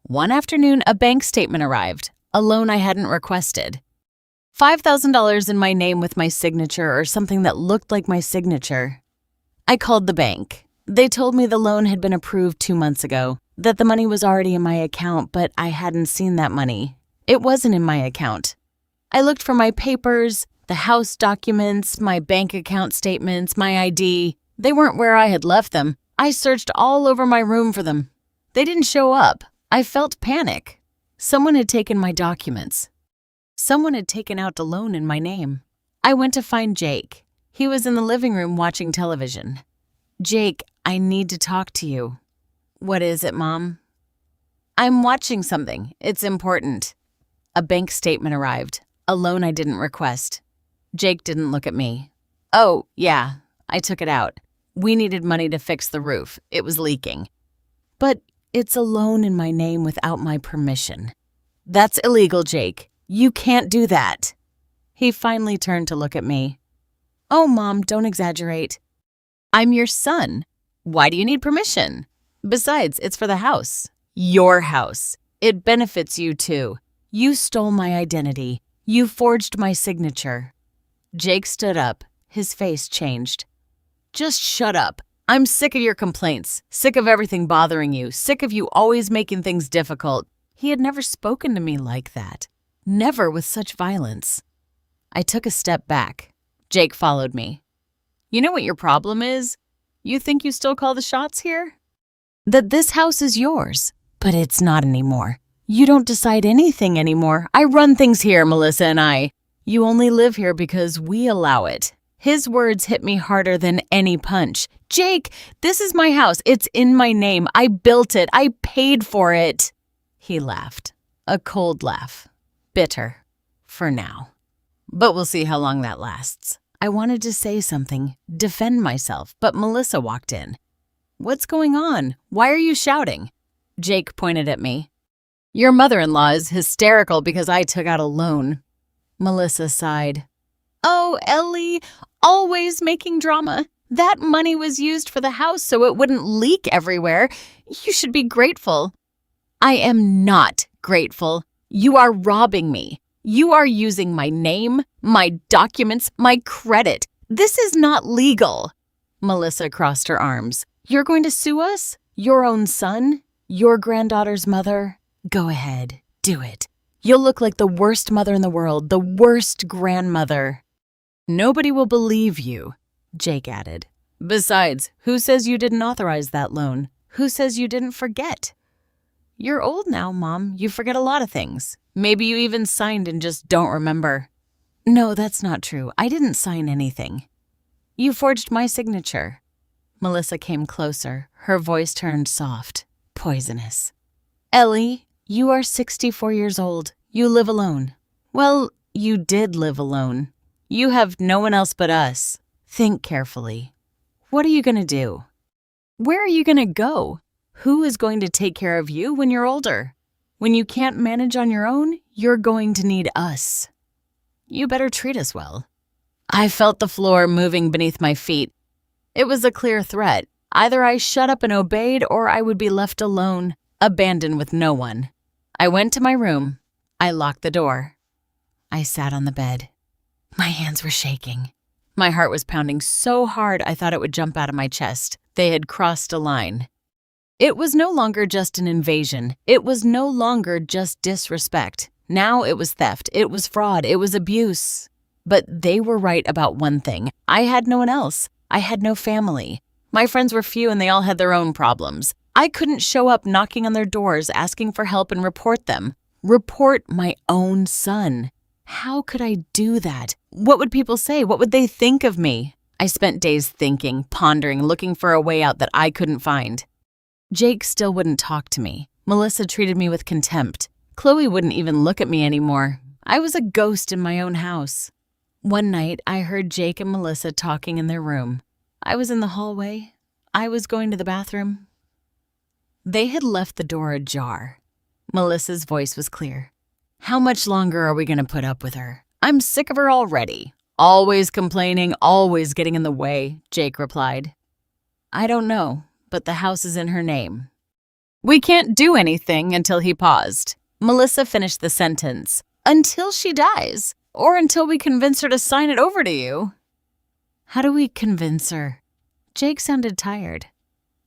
One afternoon, a bank statement arrived, a loan I hadn't requested. $5,000 in my name with my signature or something that looked like my signature. I called the bank. They told me the loan had been approved 2 months ago, that the money was already in my account, but I hadn't seen that money. It wasn't in my account. I looked for my papers, the house documents, my bank account statements, my ID. They weren't where I had left them. I searched all over my room for them. They didn't show up. I felt panic. Someone had taken my documents. Someone had taken out the loan in my name. I went to find Jake. He was in the living room watching television. Jake, I need to talk to you. What is it, Mom? I'm watching something. It's important. A bank statement arrived. A loan I didn't request. Jake didn't look at me. Oh, yeah, I took it out. We needed money to fix the roof. It was leaking. But it's a loan in my name without my permission. That's illegal, Jake. You can't do that. He finally turned to look at me. Oh, Mom, don't exaggerate. I'm your son. Why do you need permission? Besides, it's for the house. Your house. It benefits you too. You stole my identity. You forged my signature. Jake stood up. His face changed. Just shut up. I'm sick of your complaints, sick of everything bothering you, sick of you always making things difficult. He had never spoken to me like that. Never with such violence. I took a step back. Jake followed me. You know what your problem is? You think you still call the shots here? That this house is yours, but it's not anymore. You don't decide anything anymore. I run things here, Melissa and I. You only live here because we allow it. His words hit me harder than any punch. Jake, this is my house. It's in my name. I built it. I paid for it. He laughed. A cold laugh. Bitter. For now. But we'll see how long that lasts. I wanted to say something, defend myself, but Melissa walked in. What's going on? Why are you shouting? Jake pointed at me. Your mother-in-law is hysterical because I took out a loan. Melissa sighed. Oh, Ellie, always making drama. That money was used for the house so it wouldn't leak everywhere. You should be grateful. I am not grateful. You are robbing me. You are using my name, my documents, my credit. This is not legal. Melissa crossed her arms. You're going to sue us? Your own son? Your granddaughter's mother? Go ahead. Do it. You'll look like the worst mother in the world, the worst grandmother. Nobody will believe you, Jake added. Besides, who says you didn't authorize that loan? Who says you didn't forget? You're old now, Mom. You forget a lot of things. Maybe you even signed and just don't remember. No, that's not true. I didn't sign anything. You forged my signature. Melissa came closer. Her voice turned soft, poisonous. Ellie, you are 64 years old. You live alone. Well, you did live alone. You have no one else but us. Think carefully. What are you going to do? Where are you going to go? Who is going to take care of you when you're older? When you can't manage on your own, you're going to need us. You better treat us well. I felt the floor moving beneath my feet. It was a clear threat. Either I shut up and obeyed, or I would be left alone, abandoned with no one. I went to my room. I locked the door. I sat on the bed. My hands were shaking. My heart was pounding so hard I thought it would jump out of my chest. They had crossed a line. It was no longer just an invasion. It was no longer just disrespect. Now it was theft. It was fraud. It was abuse. But they were right about one thing. I had no one else. I had no family. My friends were few and they all had their own problems. I couldn't show up knocking on their doors asking for help and report them. Report my own son. How could I do that? What would people say? What would they think of me? I spent days thinking, pondering, looking for a way out that I couldn't find. Jake still wouldn't talk to me. Melissa treated me with contempt. Chloe wouldn't even look at me anymore. I was a ghost in my own house. One night, I heard Jake and Melissa talking in their room. I was in the hallway. I was going to the bathroom. They had left the door ajar. Melissa's voice was clear. How much longer are we going to put up with her? I'm sick of her already. Always complaining, always getting in the way, Jake replied. I don't know, but the house is in her name. We can't do anything until he paused. Melissa finished the sentence. Until she dies, or until we convince her to sign it over to you. How do we convince her? Jake sounded tired.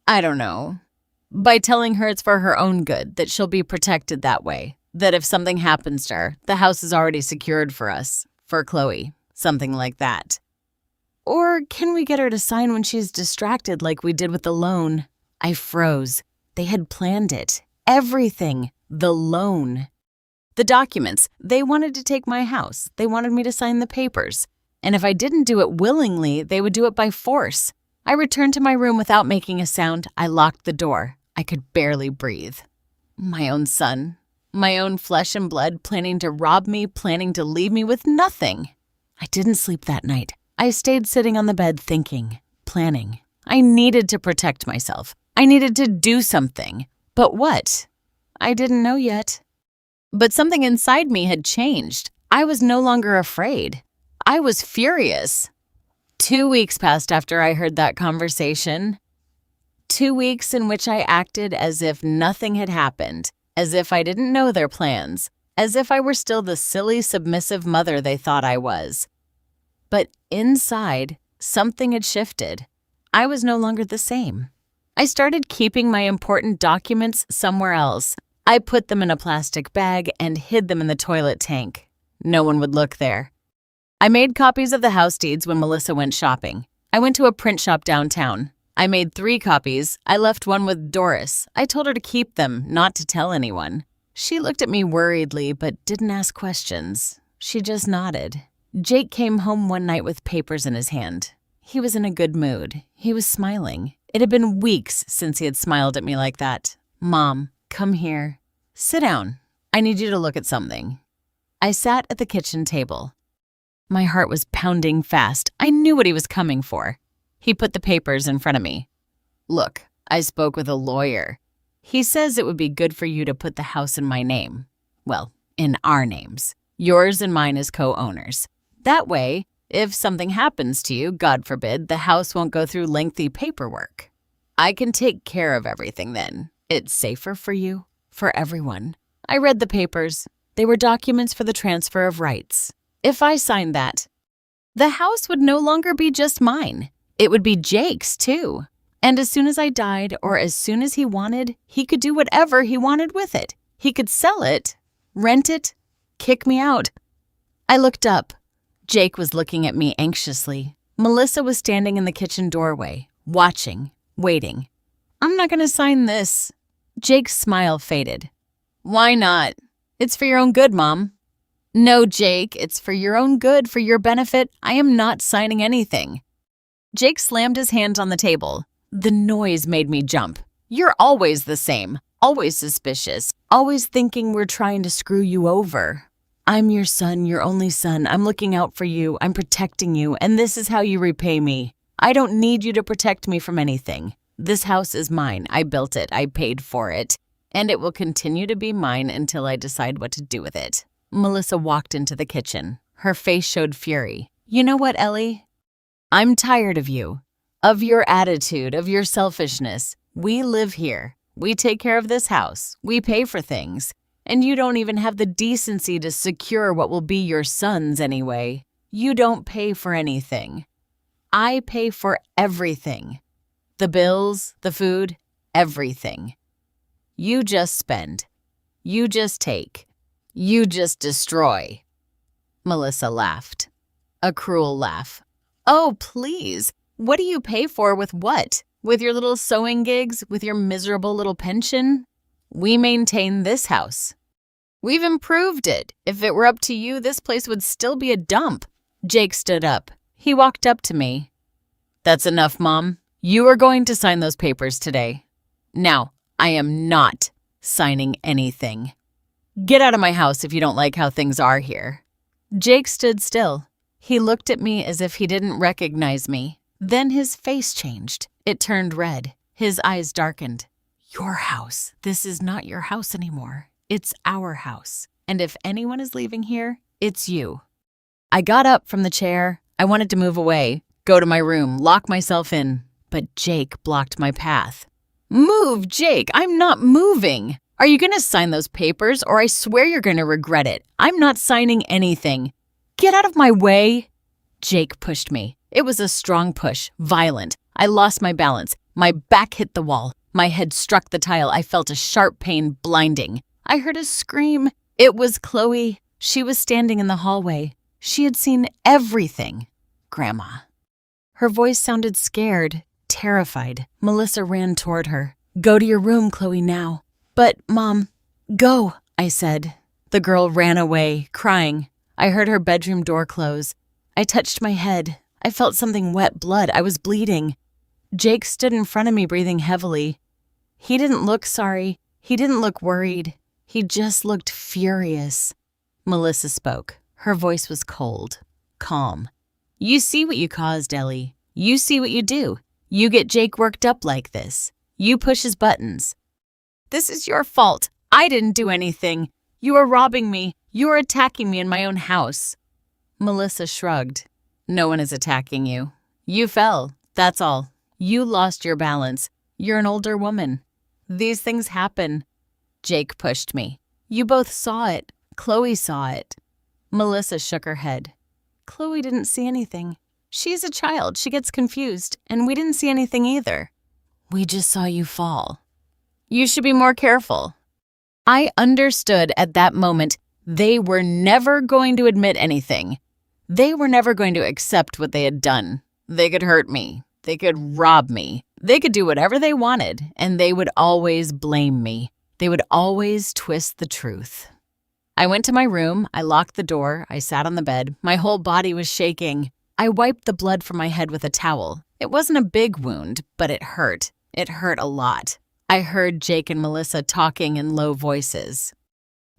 I don't know. By telling her it's for her own good, that she'll be protected that way. That if something happens to her, the house is already secured for us, for Chloe, something like that. Or can we get her to sign when she's distracted like we did with the loan? I froze. They had planned it. Everything. The loan. The documents. They wanted to take my house. They wanted me to sign the papers. And if I didn't do it willingly, they would do it by force. I returned to my room without making a sound. I locked the door. I could barely breathe. My own son. My own flesh and blood planning to rob me, planning to leave me with nothing. I didn't sleep that night. I stayed sitting on the bed thinking, planning. I needed to protect myself. I needed to do something. But what? I didn't know yet. But something inside me had changed. I was no longer afraid. I was furious. 2 weeks passed after I heard that conversation. 2 weeks in which I acted as if nothing had happened. As if I didn't know their plans, as if I were still the silly, submissive mother they thought I was. But inside, something had shifted. I was no longer the same. I started keeping my important documents somewhere else. I put them in a plastic bag and hid them in the toilet tank. No one would look there. I made copies of the house deeds when Melissa went shopping. I went to a print shop downtown. I made 3 copies. I left one with Doris. I told her to keep them, not to tell anyone. She looked at me worriedly, but didn't ask questions. She just nodded. Jake came home one night with papers in his hand. He was in a good mood. He was smiling. It had been weeks since he had smiled at me like that. Mom, come here. Sit down. I need you to look at something. I sat at the kitchen table. My heart was pounding fast. I knew what he was coming for. He put the papers in front of me. Look, I spoke with a lawyer. He says it would be good for you to put the house in my name. Well, in our names. Yours and mine as co-owners. That way, if something happens to you, God forbid, the house won't go through lengthy paperwork. I can take care of everything then. It's safer for you, for everyone. I read the papers. They were documents for the transfer of rights. If I signed that, the house would no longer be just mine. It would be Jake's, too. And as soon as I died, or as soon as he wanted, he could do whatever he wanted with it. He could sell it, rent it, kick me out. I looked up. Jake was looking at me anxiously. Melissa was standing in the kitchen doorway, watching, waiting. I'm not going to sign this. Jake's smile faded. Why not? It's for your own good, Mom. No, Jake, it's for your own good, for your benefit. I am not signing anything. Jake slammed his hand on the table. The noise made me jump. You're always the same, always suspicious, always thinking we're trying to screw you over. I'm your son, your only son. I'm looking out for you. I'm protecting you, and this is how you repay me. I don't need you to protect me from anything. This house is mine. I built it. I paid for it. And it will continue to be mine until I decide what to do with it. Melissa walked into the kitchen. Her face showed fury. You know what, Ellie? I'm tired of you. Of your attitude, of your selfishness. We live here. We take care of this house. We pay for things. And you don't even have the decency to secure what will be your son's anyway. You don't pay for anything. I pay for everything. The bills, the food, everything. You just spend. You just take. You just destroy. Melissa laughed. A cruel laugh. Oh, please. What do you pay for with what? With your little sewing gigs? With your miserable little pension? We maintain this house. We've improved it. If it were up to you, this place would still be a dump. Jake stood up. He walked up to me. That's enough, Mom. You are going to sign those papers today. Now, I am not signing anything. Get out of my house if you don't like how things are here. Jake stood still. He looked at me as if he didn't recognize me. Then his face changed. It turned red. His eyes darkened. Your house. This is not your house anymore. It's our house. And if anyone is leaving here, it's you. I got up from the chair. I wanted to move away, go to my room, lock myself in. But Jake blocked my path. Move, Jake. I'm not moving. Are you going to sign those papers or I swear you're going to regret it? I'm not signing anything. Get out of my way. Jake pushed me. It was a strong push, violent. I lost my balance. My back hit the wall. My head struck the tile. I felt a sharp pain blinding. I heard a scream. It was Chloe. She was standing in the hallway. She had seen everything. Grandma. Her voice sounded scared, terrified. Melissa ran toward her. Go to your room, Chloe, now. But, Mom, go, I said. The girl ran away, crying. I heard her bedroom door close. I touched my head. I felt something wet blood. I was bleeding. Jake stood in front of me, breathing heavily. He didn't look sorry. He didn't look worried. He just looked furious. Melissa spoke. Her voice was cold, calm. You see what you caused, Ellie. You see what you do. You get Jake worked up like this. You push his buttons. This is your fault. I didn't do anything. You are robbing me. You are attacking me in my own house. Melissa shrugged. No one is attacking you. You fell. That's all. You lost your balance. You're an older woman. These things happen. Jake pushed me. You both saw it. Chloe saw it. Melissa shook her head. Chloe didn't see anything. She's a child. She gets confused. And we didn't see anything either. We just saw you fall. You should be more careful. I understood at that moment they were never going to admit anything. They were never going to accept what they had done. They could hurt me. They could rob me. They could do whatever they wanted, and they would always blame me. They would always twist the truth. I went to my room. I locked the door. I sat on the bed. My whole body was shaking. I wiped the blood from my head with a towel. It wasn't a big wound, but it hurt. It hurt a lot. I heard Jake and Melissa talking in low voices.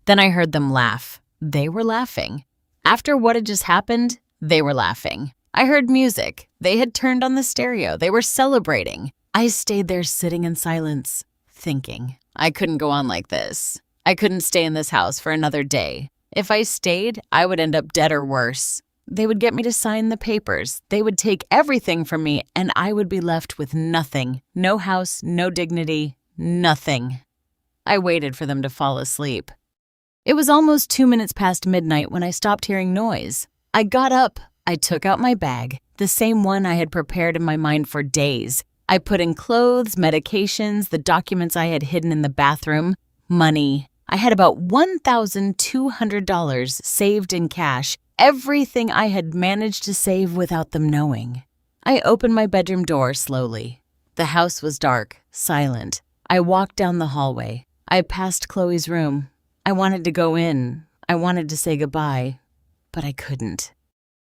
Then I heard them laugh. They were laughing. After what had just happened, they were laughing. I heard music. They had turned on the stereo. They were celebrating. I stayed there sitting in silence, thinking. I couldn't go on like this. I couldn't stay in this house for another day. If I stayed, I would end up dead or worse. They would get me to sign the papers. They would take everything from me, and I would be left with nothing. No house, no dignity, nothing. I waited for them to fall asleep. It was almost 2 minutes past midnight when I stopped hearing noise. I got up. I took out my bag, the same one I had prepared in my mind for days. I put in clothes, medications, the documents I had hidden in the bathroom, money. I had about $1,200 saved in cash, everything I had managed to save without them knowing. I opened my bedroom door slowly. The house was dark, silent. I walked down the hallway. I passed Chloe's room. I wanted to go in. I wanted to say goodbye, but I couldn't.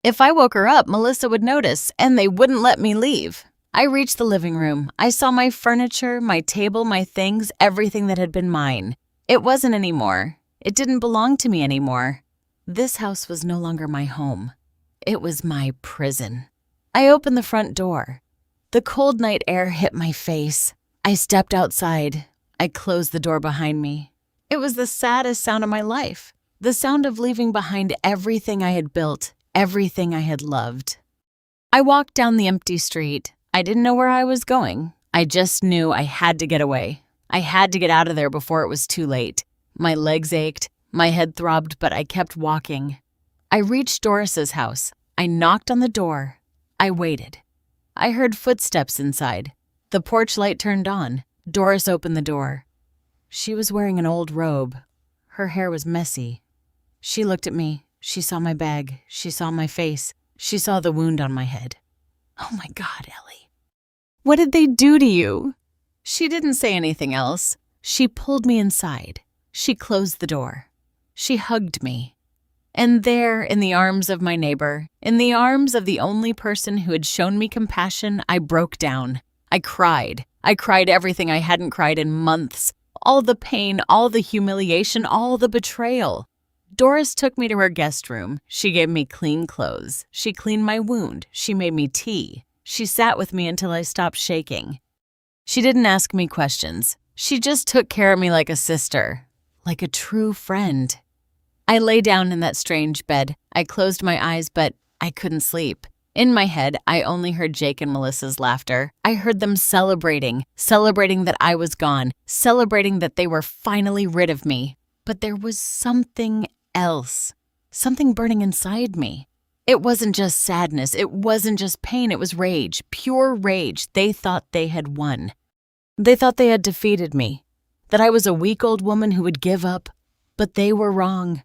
If I woke her up, Melissa would notice, and they wouldn't let me leave. I reached the living room. I saw my furniture, my table, my things, everything that had been mine. It wasn't anymore. It didn't belong to me anymore. This house was no longer my home. It was my prison. I opened the front door. The cold night air hit my face. I stepped outside. I closed the door behind me. It was the saddest sound of my life. The sound of leaving behind everything I had built, everything I had loved. I walked down the empty street. I didn't know where I was going. I just knew I had to get away. I had to get out of there before it was too late. My legs ached. My head throbbed, but I kept walking. I reached Doris's house. I knocked on the door. I waited. I heard footsteps inside. The porch light turned on. Doris opened the door. She was wearing an old robe. Her hair was messy. She looked at me. She saw my bag. She saw my face. She saw the wound on my head. Oh my God, Ellie. What did they do to you? She didn't say anything else. She pulled me inside. She closed the door. She hugged me. And there, in the arms of my neighbor, in the arms of the only person who had shown me compassion, I broke down. I cried. I cried everything I hadn't cried in months. All the pain, all the humiliation, all the betrayal. Doris took me to her guest room. She gave me clean clothes. She cleaned my wound. She made me tea. She sat with me until I stopped shaking. She didn't ask me questions. She just took care of me like a sister, like a true friend. I lay down in that strange bed. I closed my eyes, but I couldn't sleep. In my head, I only heard Jake and Melissa's laughter. I heard them celebrating that I was gone, celebrating that they were finally rid of me. But there was something else, something burning inside me. It wasn't just sadness. It wasn't just pain. It was rage, pure rage. They thought they had won. They thought they had defeated me, that I was a weak old woman who would give up. But they were wrong.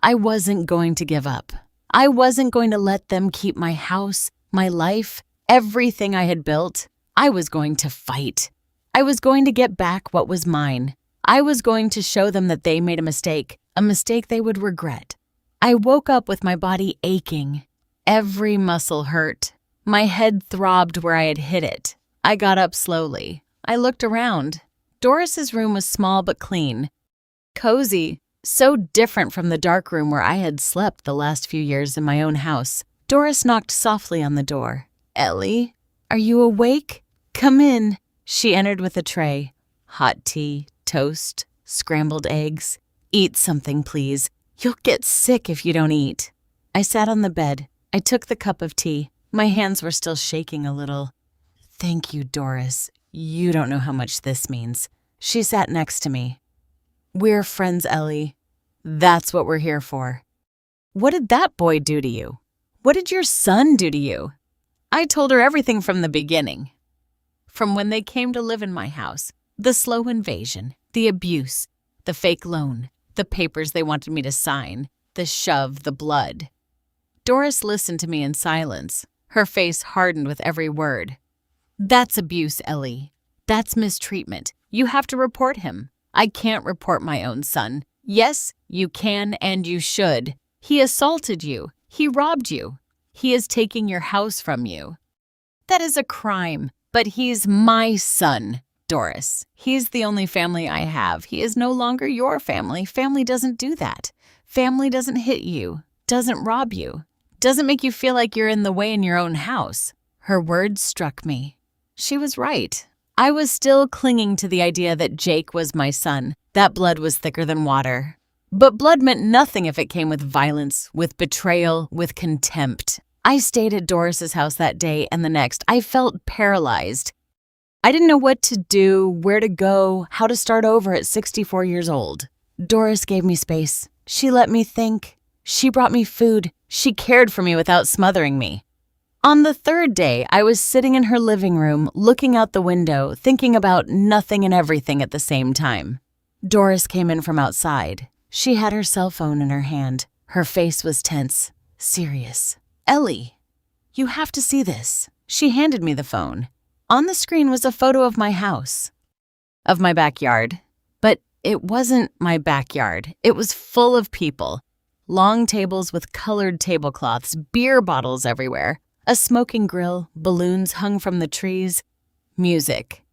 I wasn't going to give up. I wasn't going to let them keep my house, my life, everything I had built. I was going to fight. I was going to get back what was mine. I was going to show them that they made a mistake they would regret. I woke up with my body aching. Every muscle hurt. My head throbbed where I had hit it. I got up slowly. I looked around. Doris's room was small but clean. Cozy. So different from the dark room where I had slept the last few years in my own house. Doris knocked softly on the door. Ellie, are you awake? Come in. She entered with a tray. Hot tea, toast, scrambled eggs. Eat something, please. You'll get sick if you don't eat. I sat on the bed. I took the cup of tea. My hands were still shaking a little. Thank you, Doris. You don't know how much this means. She sat next to me. We're friends, Ellie. That's what we're here for. What did that boy do to you? What did your son do to you? I told her everything from the beginning. From when they came to live in my house, the slow invasion, the abuse, the fake loan, the papers they wanted me to sign, the shove, the blood. Doris listened to me in silence. Her face hardened with every word. That's abuse, Ellie. That's mistreatment. You have to report him. I can't report my own son. Yes, you can and you should. He assaulted you. He robbed you. He is taking your house from you. That is a crime, but he's my son, Doris. He's the only family I have. He is no longer your family. Family doesn't do that. Family doesn't hit you, doesn't rob you, doesn't make you feel like you're in the way in your own house. Her words struck me. She was right. I was still clinging to the idea that Jake was my son, that blood was thicker than water. But blood meant nothing if it came with violence, with betrayal, with contempt. I stayed at Doris's house that day and the next. I felt paralyzed. I didn't know what to do, where to go, how to start over at 64 years old. Doris gave me space. She let me think. She brought me food. She cared for me without smothering me. On the third day, I was sitting in her living room, looking out the window, thinking about nothing and everything at the same time. Doris came in from outside. She had her cell phone in her hand. Her face was tense, serious. Ellie, you have to see this. She handed me the phone. On the screen was a photo of my house, of my backyard. But It wasn't my backyard. It was full of people. Long tables with colored tablecloths, beer bottles everywhere, a smoking grill, balloons hung from the trees, music.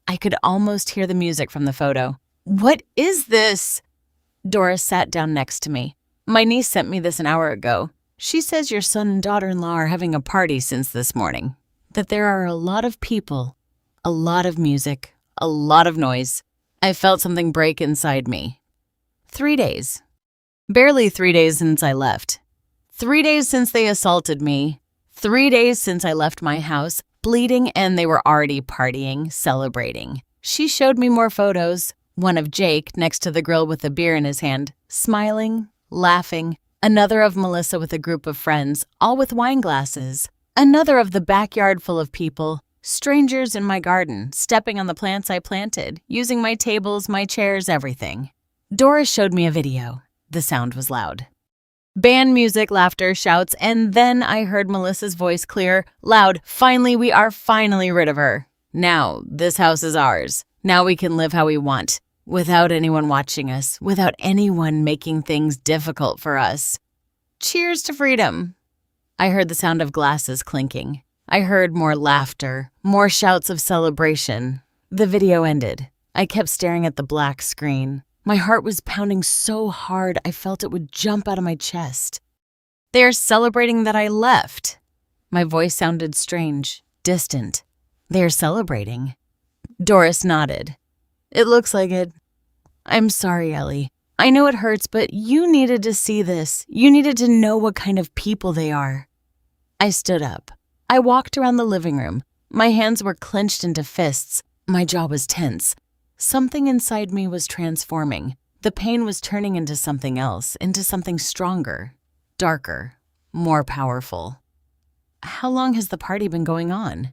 I could almost hear the music from the photo. What is this? Doris sat down next to me. My niece sent me this an hour ago. She says your son and daughter-in-law are having a party since this morning. That there are a lot of people, a lot of music, a lot of noise. I felt something break inside me. 3 days. Barely 3 days since I left. 3 days since they assaulted me. 3 days since I left my house, bleeding, and they were already partying, celebrating. She showed me more photos. One of Jake next to the grill with a beer in his hand, smiling, laughing. Another of Melissa with a group of friends, all with wine glasses. Another of the backyard full of people, strangers in my garden, stepping on the plants I planted, using my tables, my chairs, everything. Doris showed me a video. The sound was loud. Band music, laughter, shouts, and then I heard Melissa's voice clear, loud. Finally, we are finally rid of her. Now, this house is ours. Now we can live how we want, without anyone watching us, without anyone making things difficult for us. Cheers to freedom. I heard the sound of glasses clinking. I heard more laughter, more shouts of celebration. The video ended. I kept staring at the black screen. My heart was pounding so hard I felt it would jump out of my chest. They are celebrating that I left. My voice sounded strange, distant. They are celebrating. Doris nodded. It looks like it. I'm sorry, Ellie. I know it hurts, but you needed to see this. You needed to know what kind of people they are. I stood up. I walked around the living room. My hands were clenched into fists. My jaw was tense. Something inside me was transforming. The pain was turning into something else, into something stronger, darker, more powerful. How long has the party been going on?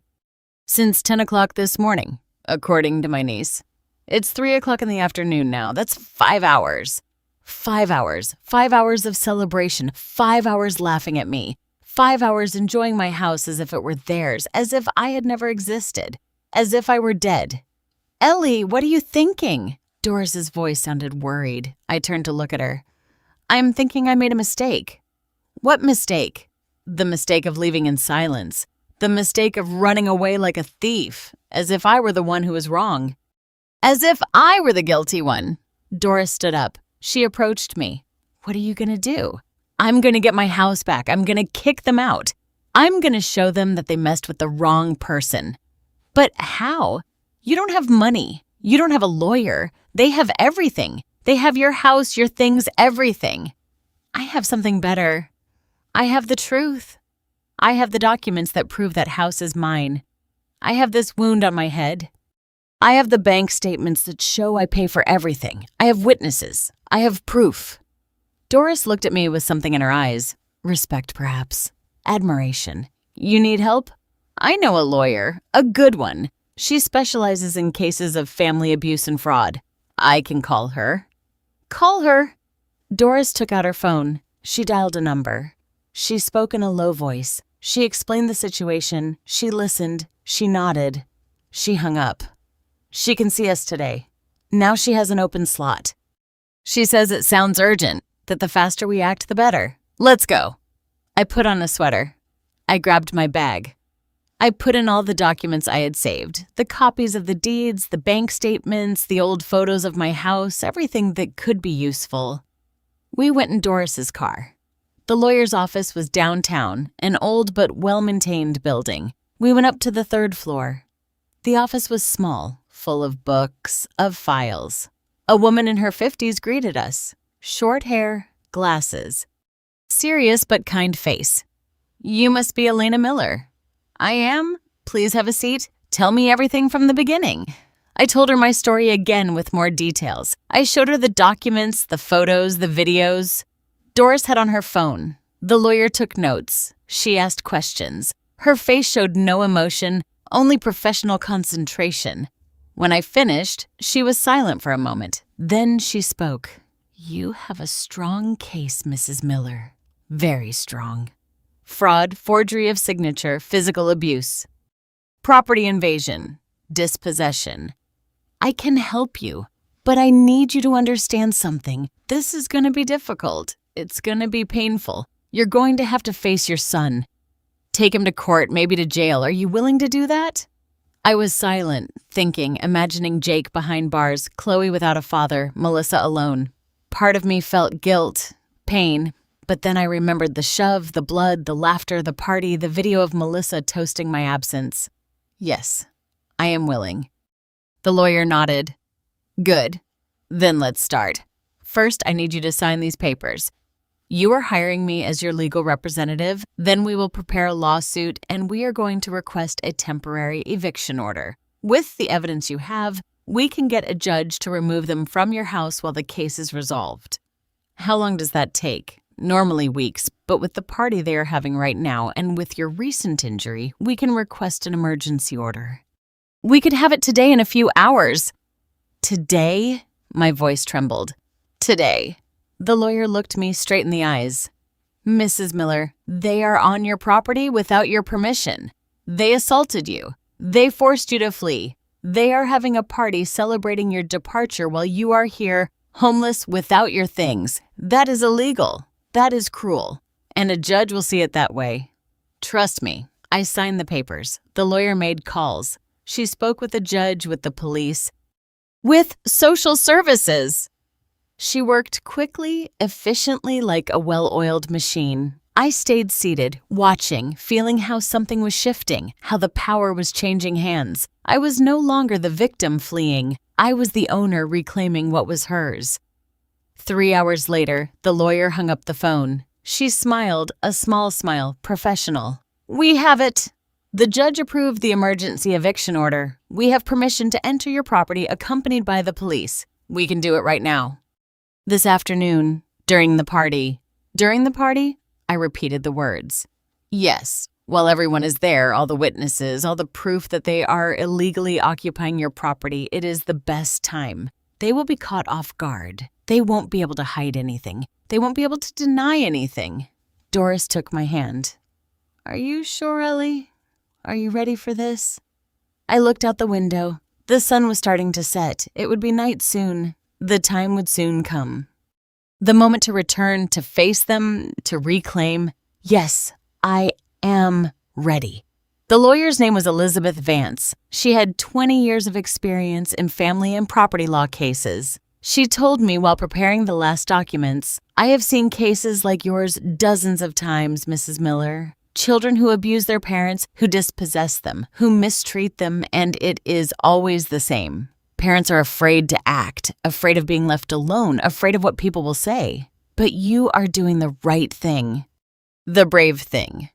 Since 10 o'clock this morning, according to my niece. It's 3 o'clock in the afternoon now. That's 5 hours. 5 hours. 5 hours of celebration. 5 hours laughing at me. 5 hours enjoying my house as if it were theirs, as if I had never existed, as if I were dead. Ellie, what are you thinking? Doris's voice sounded worried. I turned to look at her. I'm thinking I made a mistake. What mistake? The mistake of leaving in silence. The mistake of running away like a thief, as if I were the one who was wrong. As if I were the guilty one. Doris stood up. She approached me. What are you going to do? I'm going to get my house back. I'm going to kick them out. I'm going to show them that they messed with the wrong person. But how? You don't have money. You don't have a lawyer. They have everything. They have your house, your things, everything. I have something better. I have the truth. I have the documents that prove that house is mine. I have this wound on my head. I have the bank statements that show I pay for everything. I have witnesses. I have proof. Doris looked at me with something in her eyes. Respect, perhaps. Admiration. You need help? I know a lawyer. A good one. She specializes in cases of family abuse and fraud. I can call her. Call her. Doris took out her phone. She dialed a number. She spoke in a low voice. She explained the situation. She listened. She nodded. She hung up. She can see us today. Now she has an open slot. She says it sounds urgent, that the faster we act, the better. Let's go. I put on a sweater. I grabbed my bag. I put in all the documents I had saved, the copies of the deeds, the bank statements, the old photos of my house, everything that could be useful. We went in Doris's car. The lawyer's office was downtown, an old but well-maintained building. We went up to the 3rd floor. The office was small, full of books, of files. A woman in her 50s greeted us. Short hair, glasses. Serious but kind face. You must be Elena Miller. I am. Please have a seat. Tell me everything from the beginning. I told her my story again with more details. I showed her the documents, the photos, the videos. Doris had on her phone. The lawyer took notes. She asked questions. Her face showed no emotion, only professional concentration. When I finished, she was silent for a moment. Then she spoke. You have a strong case, Mrs. Miller. Very strong. Fraud, forgery of signature, physical abuse. Property invasion, dispossession. I can help you. But I need you to understand something. This is going to be difficult. It's going to be painful. You're going to have to face your son. Take him to court, maybe to jail. Are you willing to do that?" I was silent, thinking, imagining Jake behind bars, Chloe without a father, Melissa alone. Part of me felt guilt, pain, but then I remembered the shove, the blood, the laughter, the party, the video of Melissa toasting my absence. "Yes, I am willing." The lawyer nodded. "Good. Then let's start. First, I need you to sign these papers. You are hiring me as your legal representative, then we will prepare a lawsuit and we are going to request a temporary eviction order. With the evidence you have, we can get a judge to remove them from your house while the case is resolved." "How long does that take?" "Normally weeks, but with the party they are having right now and with your recent injury, we can request an emergency order." "We could have it today in a few hours." "Today?" My voice trembled. "Today." The lawyer looked me straight in the eyes. "Mrs. Miller, they are on your property without your permission. They assaulted you. They forced you to flee. They are having a party celebrating your departure while you are here, homeless without your things. That is illegal. That is cruel. And a judge will see it that way. Trust me." I signed the papers. The lawyer made calls. She spoke with the judge, with the police, with social services. She worked quickly, efficiently, like a well-oiled machine. I stayed seated, watching, feeling how something was shifting, how the power was changing hands. I was no longer the victim fleeing. I was the owner reclaiming what was hers. 3 hours later, the lawyer hung up the phone. She smiled, a small smile, professional. "We have it. The judge approved the emergency eviction order. We have permission to enter your property accompanied by the police. We can do it right now." This afternoon, during the party. During the party? I repeated the words. "Yes, while everyone is there, all the witnesses, all the proof that they are illegally occupying your property, it is the best time. They will be caught off guard. They won't be able to hide anything. They won't be able to deny anything." Doris took my hand. "Are you sure, Ellie? Are you ready for this?" I looked out the window. The sun was starting to set. It would be night soon. The time would soon come. The moment to return, to face them, to reclaim. Yes, I am ready. The lawyer's name was Elizabeth Vance. She had 20 years of experience in family and property law cases. She told me while preparing the last documents, "I have seen cases like yours dozens of times, Mrs. Miller. Children who abuse their parents, who dispossess them, who mistreat them, and it is always the same. Parents are afraid to act, afraid of being left alone, afraid of what people will say. But you are doing the right thing. The brave thing."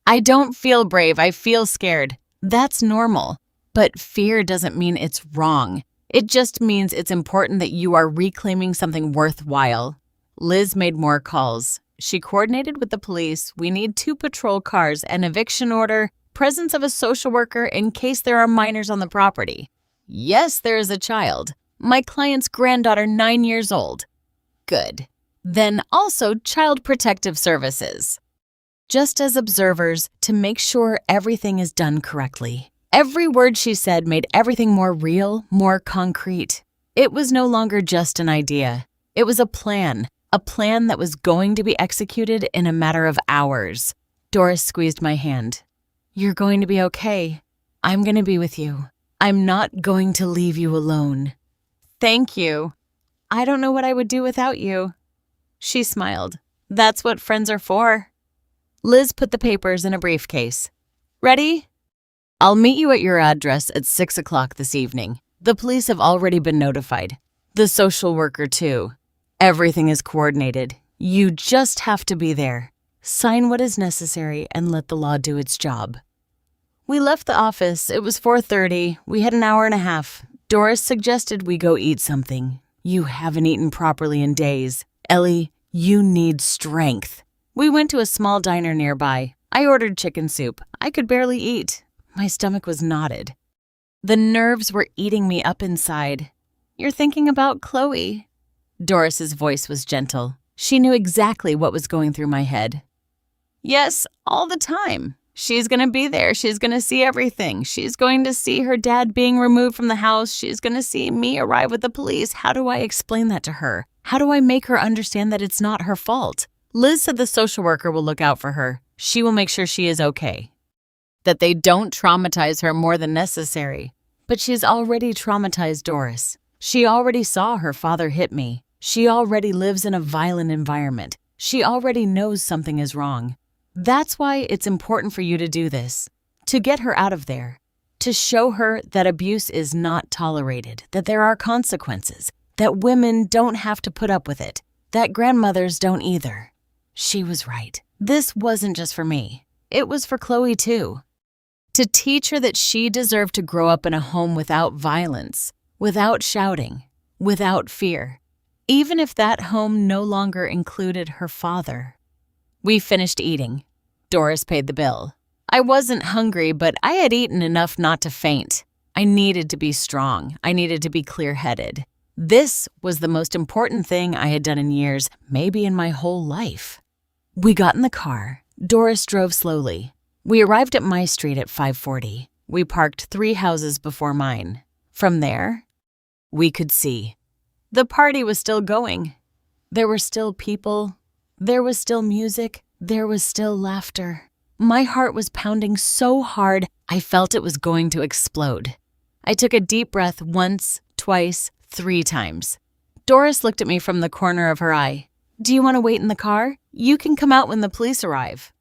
"I don't feel brave, I feel scared. That's normal. But fear doesn't mean it's wrong. It just means it's important that you are reclaiming something worthwhile." Liz made more calls. She coordinated with the police. "We need 2 patrol cars, an eviction order, presence of a social worker in case there are minors on the property. Yes, there is a child. My client's granddaughter, 9 years old. Good. Then also Child Protective Services. Just as observers, to make sure everything is done correctly." Every word she said made everything more real, more concrete. It was no longer just an idea. It was a plan that was going to be executed in a matter of hours. Doris squeezed my hand. "You're going to be okay. I'm going to be with you. I'm not going to leave you alone." "Thank you. I don't know what I would do without you." She smiled. "That's what friends are for." Liz put the papers in a briefcase. "Ready?" "I'll meet you at your address at 6 o'clock this evening. The police have already been notified. The social worker, too. Everything is coordinated. You just have to be there. Sign what is necessary and let the law do its job." We left the office. It was 4:30. We had an hour and a half. Doris suggested we go eat something. "You haven't eaten properly in days. Ellie, you need strength." We went to a small diner nearby. I ordered chicken soup. I could barely eat. My stomach was knotted. The nerves were eating me up inside. "You're thinking about Chloe." Doris's voice was gentle. She knew exactly what was going through my head. "Yes, all the time. She's going to be there. She's going to see everything. She's going to see her dad being removed from the house. She's going to see me arrive with the police. How do I explain that to her? How do I make her understand that it's not her fault? Liz said the social worker will look out for her. She will make sure she is okay. That they don't traumatize her more than necessary. But she's already traumatized Doris. She already saw her father hit me. She already lives in a violent environment. She already knows something is wrong. That's why it's important for you to do this, to get her out of there, to show her that abuse is not tolerated, that there are consequences, that women don't have to put up with it, that grandmothers don't either. She was right. This wasn't just for me. It was for Chloe too. To teach her that she deserved to grow up in a home without violence, without shouting, without fear, even if that home no longer included her father. We finished eating. Doris paid the bill. I wasn't hungry, but I had eaten enough not to faint. I needed to be strong. I needed to be clear-headed. This was the most important thing I had done in years, maybe in my whole life. We got in the car. Doris drove slowly. We arrived at my street at 5:40. We parked 3 houses before mine. From there, we could see. The party was still going. There were still people. There was still music. There was still laughter. My heart was pounding so hard, I felt it was going to explode. I took a deep breath once, twice, 3 times. Doris looked at me from the corner of her eye. Do you want to wait in the car? You can come out when the police arrive.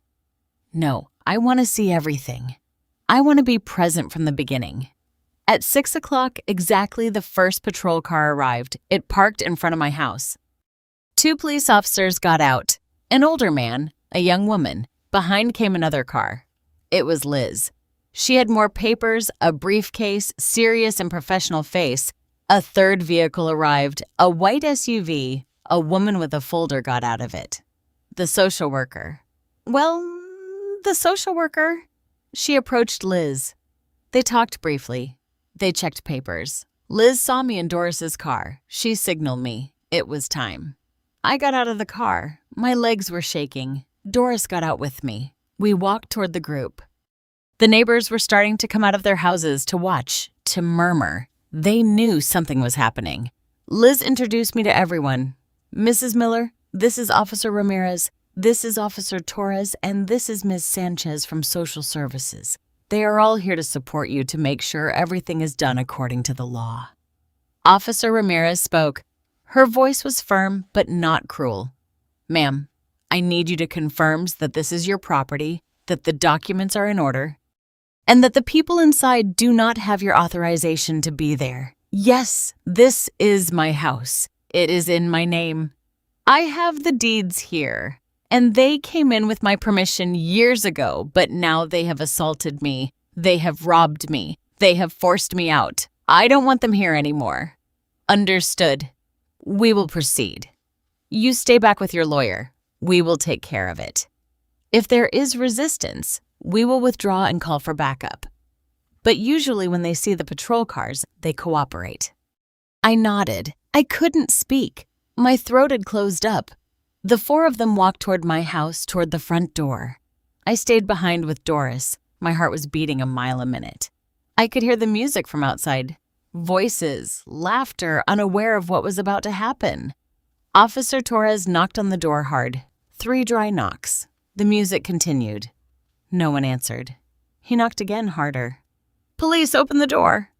No, I want to see everything. I want to be present from the beginning. At 6 o'clock, exactly, the first patrol car arrived. It parked in front of my house. 2 police officers got out. An older man, a young woman. Behind came another car. It was Liz. She had more papers, a briefcase, serious and professional face. A third vehicle arrived, a white SUV. A woman with a folder got out of it. The social worker. Well, the social worker. She approached Liz. They talked briefly. They checked papers. Liz saw me in Doris's car. She signaled me. It was time. I got out of the car. My legs were shaking. Doris got out with me. We walked toward the group. The neighbors were starting to come out of their houses to watch, to murmur. They knew something was happening. Liz introduced me to everyone. Mrs. Miller, this is Officer Ramirez. This is Officer Torres, and this is Ms. Sanchez from Social Services. They are all here to support you to make sure everything is done according to the law. Officer Ramirez spoke. Her voice was firm, but not cruel. Ma'am, I need you to confirm that this is your property, that the documents are in order, and that the people inside do not have your authorization to be there. Yes, this is my house. It is in my name. I have the deeds here. And they came in with my permission years ago, but now they have assaulted me. They have robbed me. They have forced me out. I don't want them here anymore. Understood. We will proceed. You stay back with your lawyer. We will take care of it. If there is resistance, we will withdraw and call for backup. But usually when they see the patrol cars, they cooperate. I nodded. I couldn't speak. My throat had closed up. The 4 of them walked toward my house, toward the front door. I stayed behind with Doris. My heart was beating a mile a minute. I could hear the music from outside. Voices, laughter, unaware of what was about to happen. Officer Torres knocked on the door hard. 3 dry knocks. The music continued. No one answered. He knocked again harder. Police, open the door.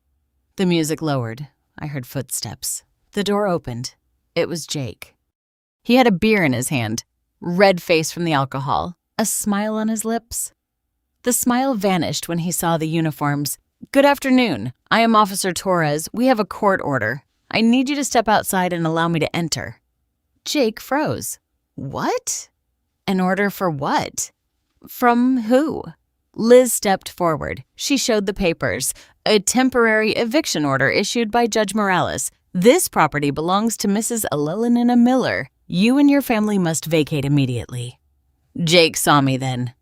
The music lowered. I heard footsteps. The door opened. It was Jake. He had a beer in his hand, red face from the alcohol, a smile on his lips. The smile vanished when he saw the uniforms. Good afternoon. I am Officer Torres. We have a court order. I need you to step outside and allow me to enter. Jake froze. What? An order for what? From who? Liz stepped forward. She showed the papers. A temporary eviction order issued by Judge Morales. This property belongs to Mrs. Elelina Miller. You and your family must vacate immediately. Jake saw me then.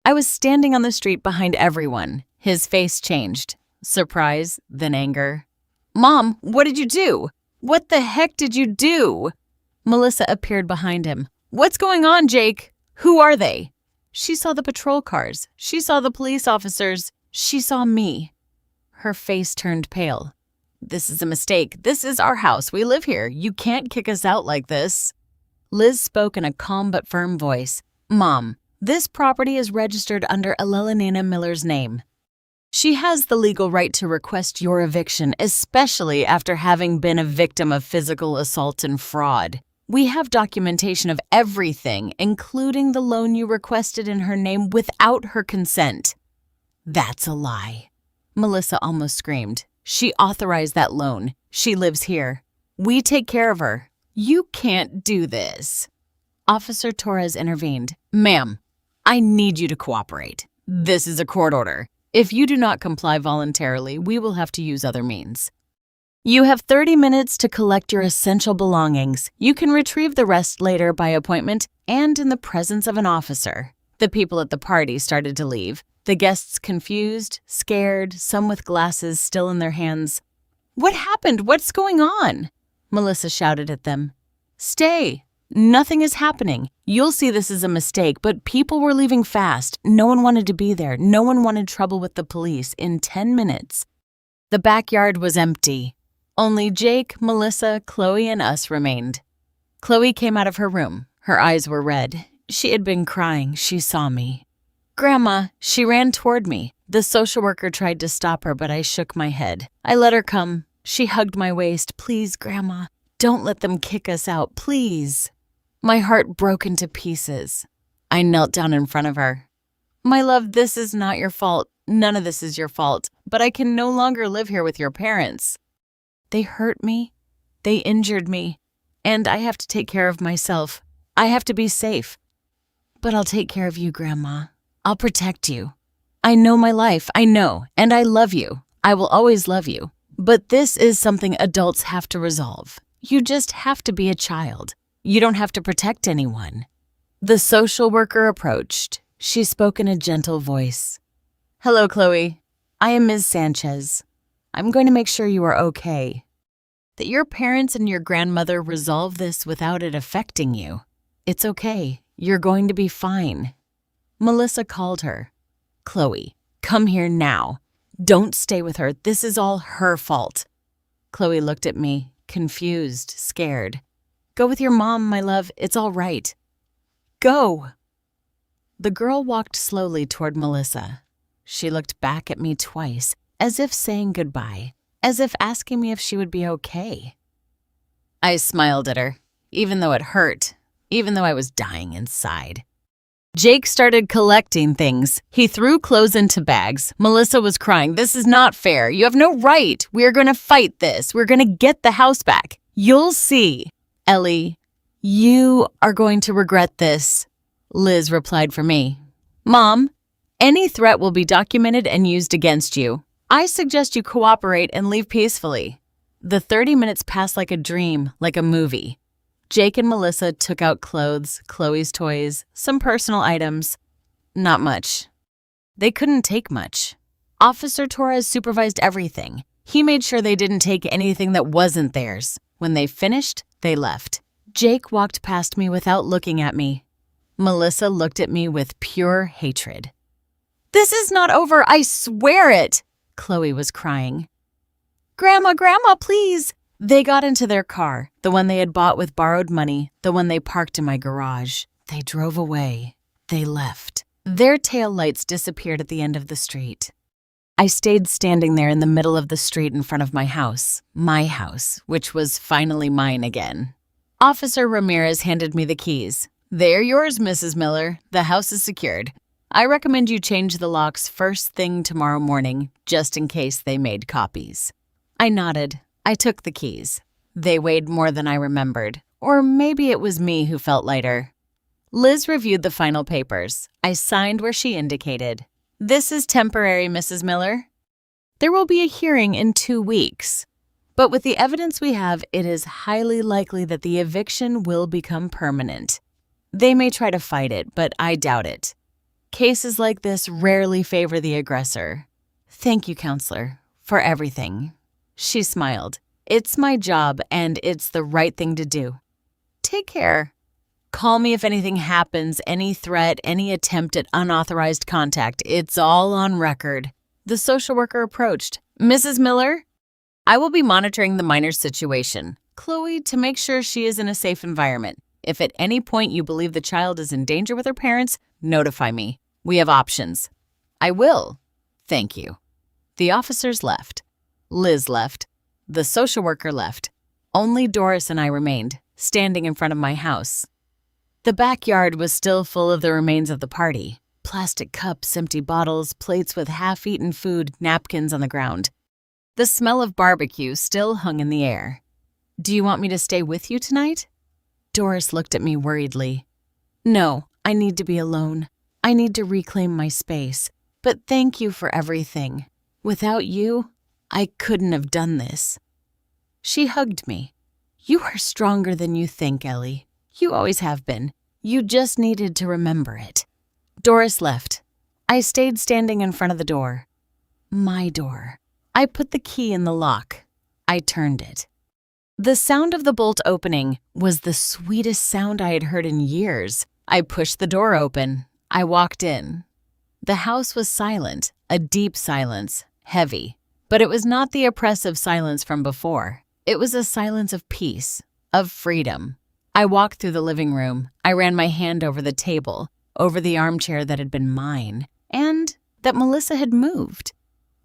I was standing on the street behind everyone. His face changed. Surprise, then anger. Mom, what did you do? What the heck did you do? Melissa appeared behind him. What's going on, Jake? Who are they? She saw the patrol cars. She saw the police officers. She saw me. Her face turned pale. This is a mistake. This is our house. We live here. You can't kick us out like this. Liz spoke in a calm but firm voice. Mom, this property is registered under Elelena Miller's name. She has the legal right to request your eviction, especially after having been a victim of physical assault and fraud. We have documentation of everything, including the loan you requested in her name without her consent. That's a lie. Melissa almost screamed. She authorized that loan. She lives here. We take care of her. You can't do this. Officer Torres intervened. Ma'am, I need you to cooperate. This is a court order. If you do not comply voluntarily, we will have to use other means. You have 30 minutes to collect your essential belongings. You can retrieve the rest later by appointment and in the presence of an officer. The people at the party started to leave. The guests confused, scared, some with glasses still in their hands. What happened? What's going on? Melissa shouted at them. Stay. Nothing is happening. You'll see this is a mistake, but people were leaving fast. No one wanted to be there. No one wanted trouble with the police in 10 minutes. The backyard was empty. Only Jake, Melissa, Chloe, and us remained. Chloe came out of her room. Her eyes were red. She had been crying. She saw me. Grandma, she ran toward me. The social worker tried to stop her, but I shook my head. I let her come. She hugged my waist. Please, Grandma, don't let them kick us out, please. My heart broke into pieces. I knelt down in front of her. My love, this is not your fault. None of this is your fault, but I can no longer live here with your parents. They hurt me. They injured me. And I have to take care of myself. I have to be safe. But I'll take care of you, Grandma. I'll protect you. I know my life. I know. And I love you. I will always love you. But this is something adults have to resolve. You just have to be a child. You don't have to protect anyone. The social worker approached. She spoke in a gentle voice. Hello, Chloe. I am Ms. Sanchez. I'm going to make sure you are okay. That your parents and your grandmother resolve this without it affecting you. It's okay. You're going to be fine. Melissa called her. Chloe, come here now. Don't stay with her. This is all her fault. Chloe looked at me, confused, scared. Go with your mom, my love. It's all right. Go. The girl walked slowly toward Melissa. She looked back at me twice, as if saying goodbye, as if asking me if she would be okay. I smiled at her, even though it hurt, even though I was dying inside. Jake started collecting things. He threw clothes into bags. Melissa was crying. This is not fair. You have no right. We are going to fight this. We're going to get the house back. You'll see. Ellie, you are going to regret this. Liz replied for me. Mom, any threat will be documented and used against you. I suggest you cooperate and leave peacefully. The 30 minutes passed like a dream, like a movie. Jake and Melissa took out clothes, Chloe's toys, some personal items. Not much. They couldn't take much. Officer Torres supervised everything. He made sure they didn't take anything that wasn't theirs. When they finished, they left. Jake walked past me without looking at me. Melissa looked at me with pure hatred. This is not over, I swear it! Chloe was crying. Grandma, please! They got into their car, the one they had bought with borrowed money, the one they parked in my garage. They drove away. They left. Their tail lights disappeared at the end of the street. I stayed standing there in the middle of the street in front of my house, which was finally mine again. Officer Ramirez handed me the keys. They're yours, Mrs. Miller. The house is secured. I recommend you change the locks first thing tomorrow morning, just in case they made copies. I nodded. I took the keys. They weighed more than I remembered, or maybe it was me who felt lighter. Liz reviewed the final papers. I signed where she indicated. This is temporary, Mrs. Miller. There will be a hearing in 2 weeks. But with the evidence we have, it is highly likely that the eviction will become permanent. They may try to fight it, but I doubt it. Cases like this rarely favor the aggressor. Thank you, counselor, for everything. She smiled. It's my job, and it's the right thing to do. Take care. Call me if anything happens, any threat, any attempt at unauthorized contact. It's all on record." The social worker approached. "Mrs. Miller, I will be monitoring the minor's situation. Chloe, to make sure she is in a safe environment. If at any point you believe the child is in danger with her parents, notify me. We have options." "I will. Thank you." The officers left. Liz left. The social worker left. Only Doris and I remained, standing in front of my house. The backyard was still full of the remains of the party. Plastic cups, empty bottles, plates with half-eaten food, napkins on the ground. The smell of barbecue still hung in the air. "Do you want me to stay with you tonight?" Doris looked at me worriedly. "No, I need to be alone. I need to reclaim my space. But thank you for everything. Without you, I couldn't have done this." She hugged me. "You are stronger than you think, Ellie. You always have been. You just needed to remember it." Doris left. I stayed standing in front of the door. My door. I put the key in the lock. I turned it. The sound of the bolt opening was the sweetest sound I had heard in years. I pushed the door open. I walked in. The house was silent, a deep silence, heavy. But it was not the oppressive silence from before. It was a silence of peace, of freedom. I walked through the living room. I ran my hand over the table, over the armchair that had been mine, and that Melissa had moved.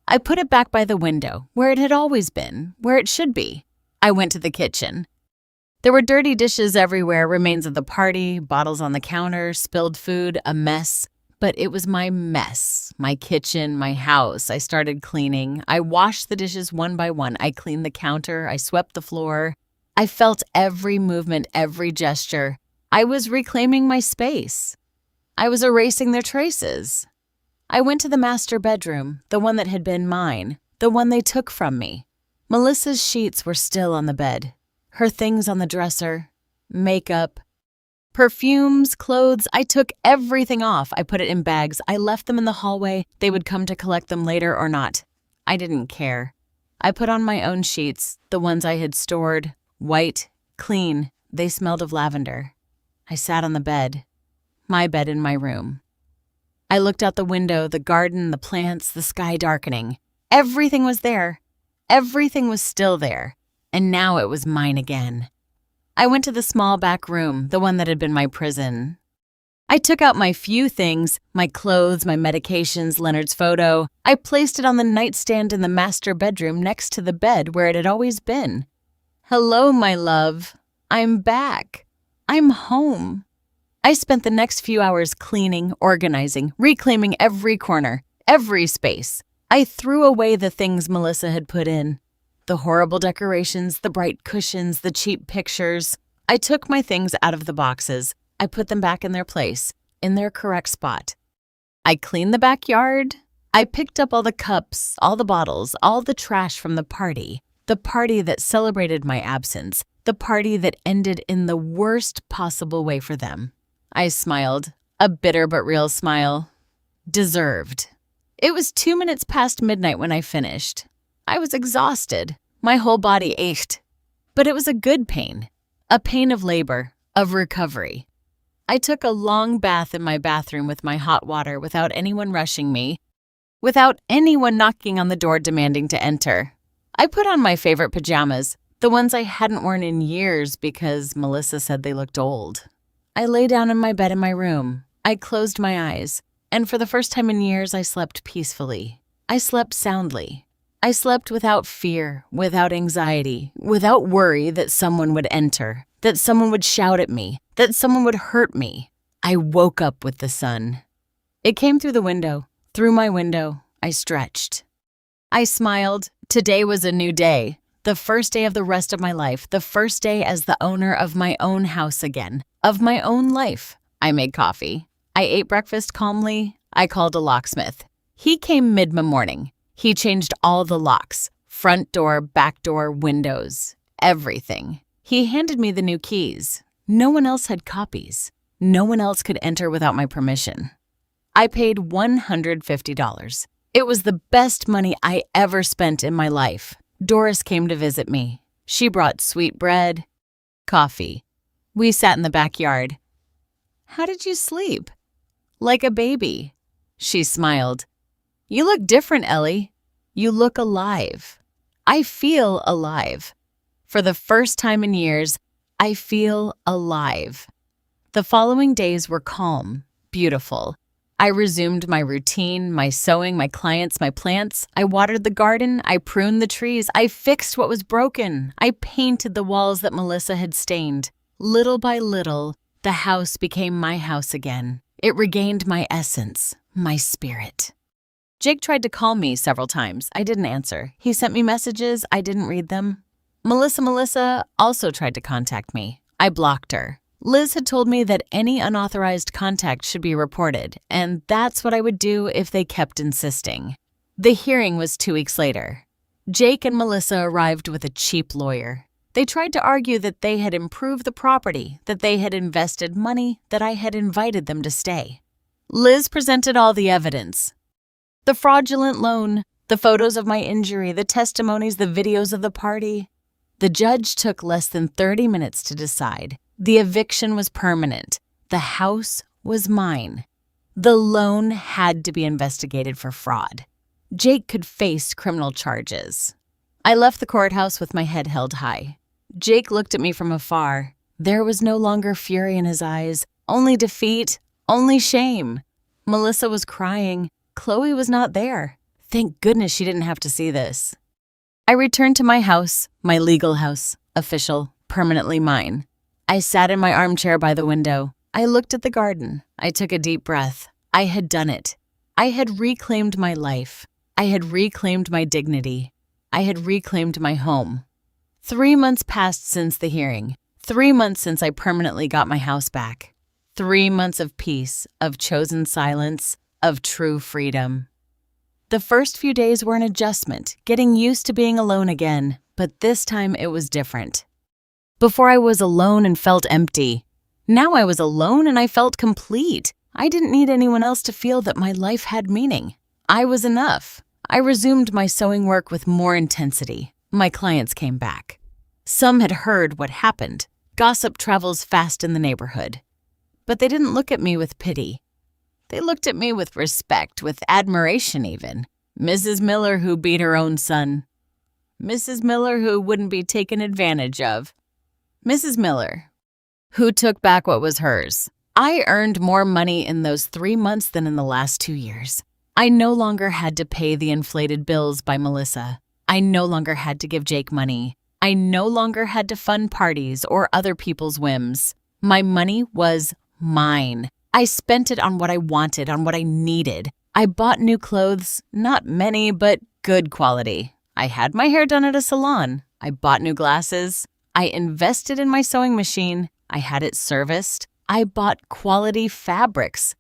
I put it back by the window, where it had always been, where it should be. I went to the kitchen. There were dirty dishes everywhere, remains of the party, bottles on the counter, spilled food, a mess. But it was my mess, my kitchen, my house. I started cleaning. I washed the dishes one by one. I cleaned the counter. I swept the floor. I felt every movement, every gesture. I was reclaiming my space. I was erasing their traces. I went to the master bedroom, the one that had been mine, the one they took from me. Melissa's sheets were still on the bed, her things on the dresser, makeup, perfumes, clothes. I took everything off. I put it in bags. I left them in the hallway. They would come to collect them later or not. I didn't care. I put on my own sheets, the ones I had stored, white, clean. They smelled of lavender. I sat on the bed, my bed in my room. I looked out the window, the garden, the plants, the sky darkening. Everything was there. Everything was still there. And now it was mine again. I went to the small back room, the one that had been my prison. I took out my few things, my clothes, my medications, Leonard's photo. I placed it on the nightstand in the master bedroom next to the bed where it had always been. "Hello, my love. I'm back. I'm home." I spent the next few hours cleaning, organizing, reclaiming every corner, every space. I threw away the things Melissa had put in. The horrible decorations, the bright cushions, the cheap pictures. I took my things out of the boxes. I put them back in their place, in their correct spot. I cleaned the backyard. I picked up all the cups, all the bottles, all the trash from the party that celebrated my absence, the party that ended in the worst possible way for them. I smiled, a bitter but real smile. Deserved. It was 2 minutes past midnight when I finished. I was exhausted. My whole body ached. But it was a good pain. A pain of labor, of recovery. I took a long bath in my bathroom with my hot water without anyone rushing me, without anyone knocking on the door demanding to enter. I put on my favorite pajamas, the ones I hadn't worn in years because Melissa said they looked old. I lay down in my bed in my room. I closed my eyes, and for the first time in years, I slept peacefully. I slept soundly. I slept without fear, without anxiety, without worry that someone would enter, that someone would shout at me, that someone would hurt me. I woke up with the sun. It came through the window. Through my window, I stretched. I smiled. Today was a new day. The first day of the rest of my life, the first day as the owner of my own house again, of my own life. I made coffee. I ate breakfast calmly. I called a locksmith. He came mid-morning. He changed all the locks, front door, back door, windows, everything. He handed me the new keys. No one else had copies. No one else could enter without my permission. I paid $150. It was the best money I ever spent in my life. Doris came to visit me. She brought sweet bread, coffee. We sat in the backyard. How did you sleep? Like a baby. She smiled. You look different, Ellie. You look alive. I feel alive. For the first time in years, I feel alive. The following days were calm, beautiful. I resumed my routine, my sewing, my clients, my plants. I watered the garden. I pruned the trees. I fixed what was broken. I painted the walls that Melissa had stained. Little by little, the house became my house again. It regained my essence, my spirit. Jake tried to call me several times. I didn't answer. He sent me messages. I didn't read them. Melissa also tried to contact me. I blocked her. Liz had told me that any unauthorized contact should be reported, and that's what I would do if they kept insisting. The hearing was 2 weeks later. Jake and Melissa arrived with a cheap lawyer. They tried to argue that they had improved the property, that they had invested money, that I had invited them to stay. Liz presented all the evidence. The fraudulent loan, the photos of my injury, the testimonies, the videos of the party. The judge took less than 30 minutes to decide. The eviction was permanent. The house was mine. The loan had to be investigated for fraud. Jake could face criminal charges. I left the courthouse with my head held high. Jake looked at me from afar. There was no longer fury in his eyes, only defeat, only shame. Melissa was crying. Chloe was not there. Thank goodness she didn't have to see this. I returned to my house, my legal house, official, permanently mine. I sat in my armchair by the window. I looked at the garden. I took a deep breath. I had done it. I had reclaimed my life. I had reclaimed my dignity. I had reclaimed my home. 3 months passed since the hearing. 3 months since I permanently got my house back. 3 months of peace, of chosen silence, of true freedom. The first few days were an adjustment, getting used to being alone again, but this time it was different. Before I was alone and felt empty. Now I was alone and I felt complete. I didn't need anyone else to feel that my life had meaning. I was enough. I resumed my sewing work with more intensity. My clients came back. Some had heard what happened. Gossip travels fast in the neighborhood. But they didn't look at me with pity. They looked at me with respect, with admiration even. Mrs. Miller who beat her own son. Mrs. Miller who wouldn't be taken advantage of. Mrs. Miller, who took back what was hers. I earned more money in those 3 months than in the last 2 years. I no longer had to pay the inflated bills by Melissa. I no longer had to give Jake money. I no longer had to fund parties or other people's whims. My money was mine. I spent it on what I wanted, on what I needed. I bought new clothes, not many, but good quality. I had my hair done at a salon. I bought new glasses. I invested in my sewing machine. I had it serviced. I bought quality fabrics,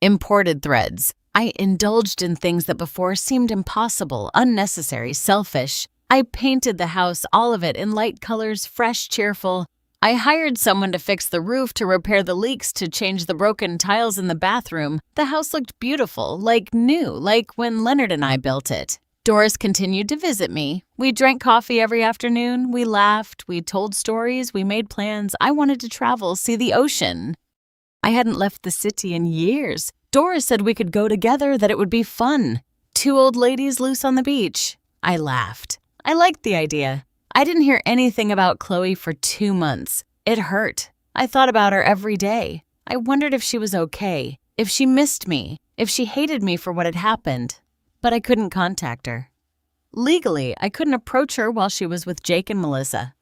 imported threads. I indulged in things that before seemed impossible, unnecessary, selfish. I painted the house, all of it, in light colors, fresh, cheerful. I hired someone to fix the roof, to repair the leaks, to change the broken tiles in the bathroom. The house looked beautiful, like new, like when Leonard and I built it. Doris continued to visit me. We drank coffee every afternoon. We laughed. We told stories. We made plans. I wanted to travel, see the ocean. I hadn't left the city in years. Doris said we could go together, that it would be fun. 2 old ladies loose on the beach. I laughed. I liked the idea. I didn't hear anything about Chloe for 2 months. It hurt. I thought about her every day. I wondered if she was okay, if she missed me, if she hated me for what had happened. But I couldn't contact her. Legally, I couldn't approach her while she was with Jake and Melissa.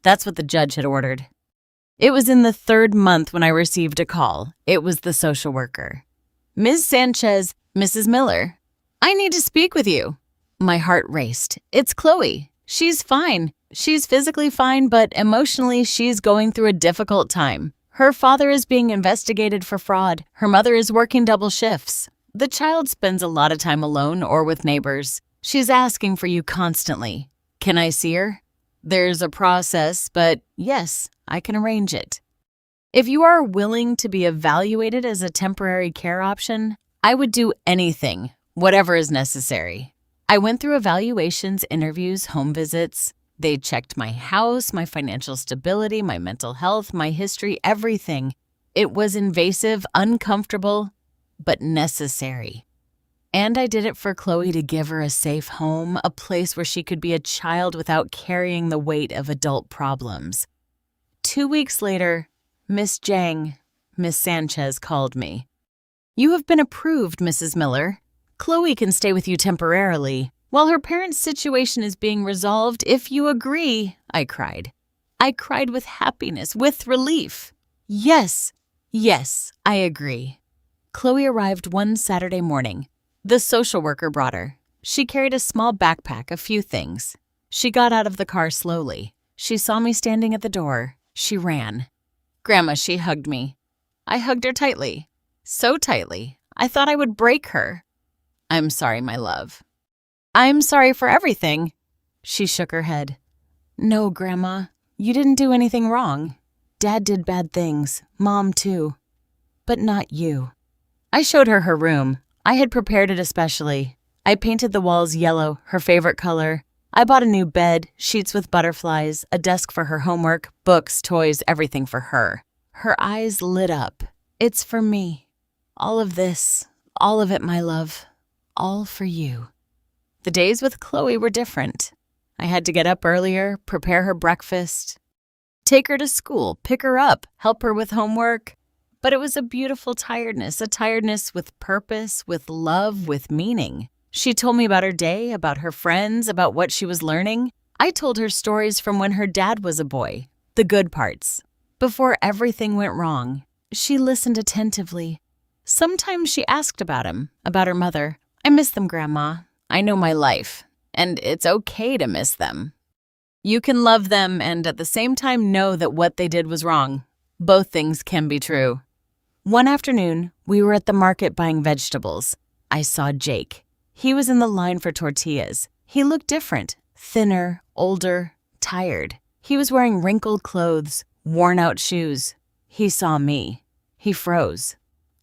That's what the judge had ordered. It was in the 3rd month when I received a call. It was the social worker. Ms. Sanchez, Mrs. Miller, I need to speak with you. My heart raced. It's Chloe. She's fine. She's physically fine, but emotionally she's going through a difficult time. Her father is being investigated for fraud. Her mother is working double shifts. The child spends a lot of time alone or with neighbors. She's asking for you constantly. Can I see her? There's a process, but yes, I can arrange it. If you are willing to be evaluated as a temporary care option, I would do anything, whatever is necessary. I went through evaluations, interviews, home visits. They checked my house, my financial stability, my mental health, my history, everything. It was invasive, uncomfortable, but necessary. And I did it for Chloe to give her a safe home, a place where she could be a child without carrying the weight of adult problems. 2 weeks later, Miss Sanchez called me. "You have been approved, Mrs. Miller. Chloe can stay with you temporarily, while her parents' situation is being resolved if you agree," I cried. I cried with happiness, with relief. Yes, I agree. Chloe arrived one Saturday morning. The social worker brought her. She carried a small backpack, a few things. She got out of the car slowly. She saw me standing at the door. She ran. Grandma, she hugged me. I hugged her tightly. So tightly, I thought I would break her. "I'm sorry, my love." "I'm sorry for everything." She shook her head. "No, Grandma, you didn't do anything wrong. Dad did bad things, Mom too. But not you." I showed her her room. I had prepared it especially. I painted the walls yellow, her favorite color. I bought a new bed, sheets with butterflies, a desk for her homework, books, toys, everything for her. Her eyes lit up. "It's for me. All of this, all of it, my love. All for you." The days with Chloe were different. I had to get up earlier, prepare her breakfast, take her to school, pick her up, help her with homework. But it was a beautiful tiredness, a tiredness with purpose, with love, with meaning. She told me about her day, about her friends, about what she was learning. I told her stories from when her dad was a boy, the good parts. Before everything went wrong, she listened attentively. Sometimes she asked about him, about her mother. "I miss them, Grandma. I know my life, and it's okay to miss them. You can love them and at the same time know that what they did was wrong. Both things can be true." One afternoon, we were at the market buying vegetables. I saw Jake. He was in the line for tortillas. He looked different, thinner, older, tired. He was wearing wrinkled clothes, worn-out shoes. He saw me. He froze.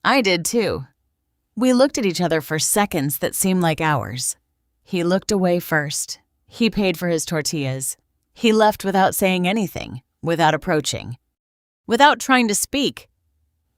I did too. We looked at each other for seconds that seemed like hours. He looked away first. He paid for his tortillas. He left without saying anything, without approaching, without trying to speak.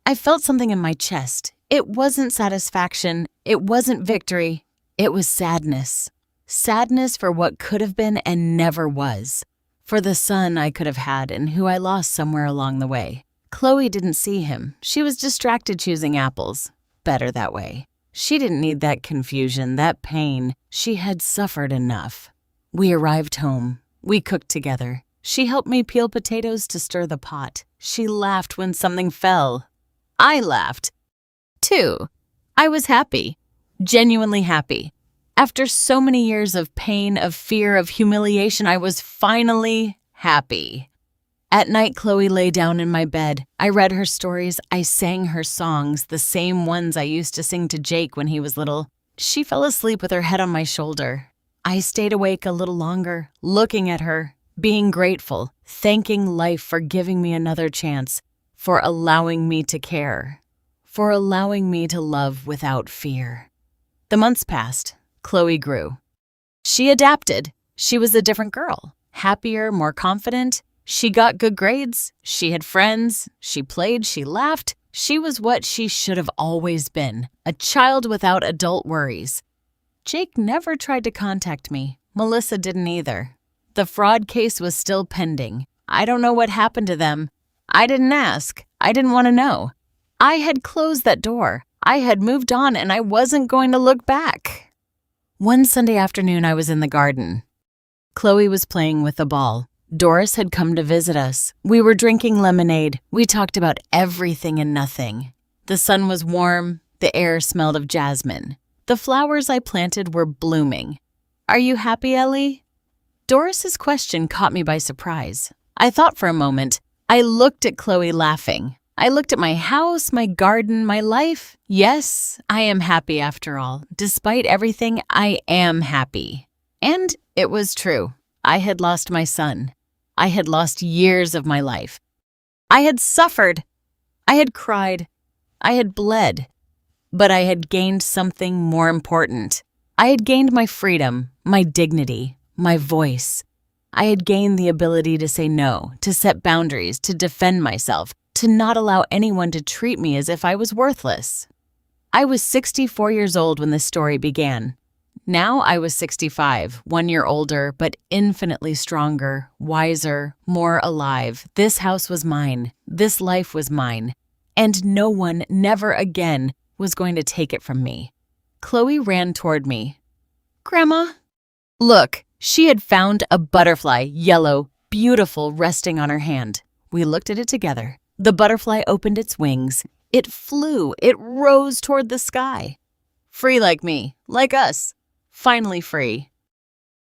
I felt something in my chest. It wasn't satisfaction. It wasn't victory. It was sadness. Sadness for what could have been and never was. For the son I could have had and who I lost somewhere along the way. Chloe didn't see him. She was distracted choosing apples. Better that way. She didn't need that confusion, that pain. She had suffered enough. We arrived home. We cooked together. She helped me peel potatoes to stir the pot. She laughed when something fell. I laughed, too. I was happy, genuinely happy. After so many years of pain, of fear, of humiliation, I was finally happy. At night, Chloe lay down in my bed. I read her stories. I sang her songs, the same ones I used to sing to Jake when he was little. She fell asleep with her head on my shoulder. I stayed awake a little longer, looking at her, being grateful, thanking life for giving me another chance, for allowing me to care, for allowing me to love without fear. The months passed. Chloe grew. She adapted. She was a different girl, happier, more confident. She got good grades. She had friends. She played. She laughed. She was what she should have always been, a child without adult worries. Jake never tried to contact me. Melissa didn't either. The fraud case was still pending. I don't know what happened to them. I didn't ask. I didn't want to know. I had closed that door. I had moved on and I wasn't going to look back. One Sunday afternoon, I was in the garden. Chloe was playing with a ball. Doris had come to visit us. We were drinking lemonade. We talked about everything and nothing. The sun was warm. The air smelled of jasmine. The flowers I planted were blooming. "Are you happy, Ellie?" Doris's question caught me by surprise. I thought for a moment. I looked at Chloe laughing. I looked at my house, my garden, my life. Yes, I am happy after all. Despite everything, I am happy. And it was true. I had lost my son. I had lost years of my life. I had suffered. I had cried. I had bled. But I had gained something more important. I had gained my freedom, my dignity, my voice. I had gained the ability to say no, to set boundaries, to defend myself, to not allow anyone to treat me as if I was worthless. I was 64 years old when this story began. Now I was 65, 1 year older, but infinitely stronger, wiser, more alive. This house was mine. This life was mine. And no one, never again, was going to take it from me. Chloe ran toward me. Grandma? Look, she had found a butterfly, yellow, beautiful, resting on her hand. We looked at it together. The butterfly opened its wings. It flew. It rose toward the sky. Free like me, like us. Finally free.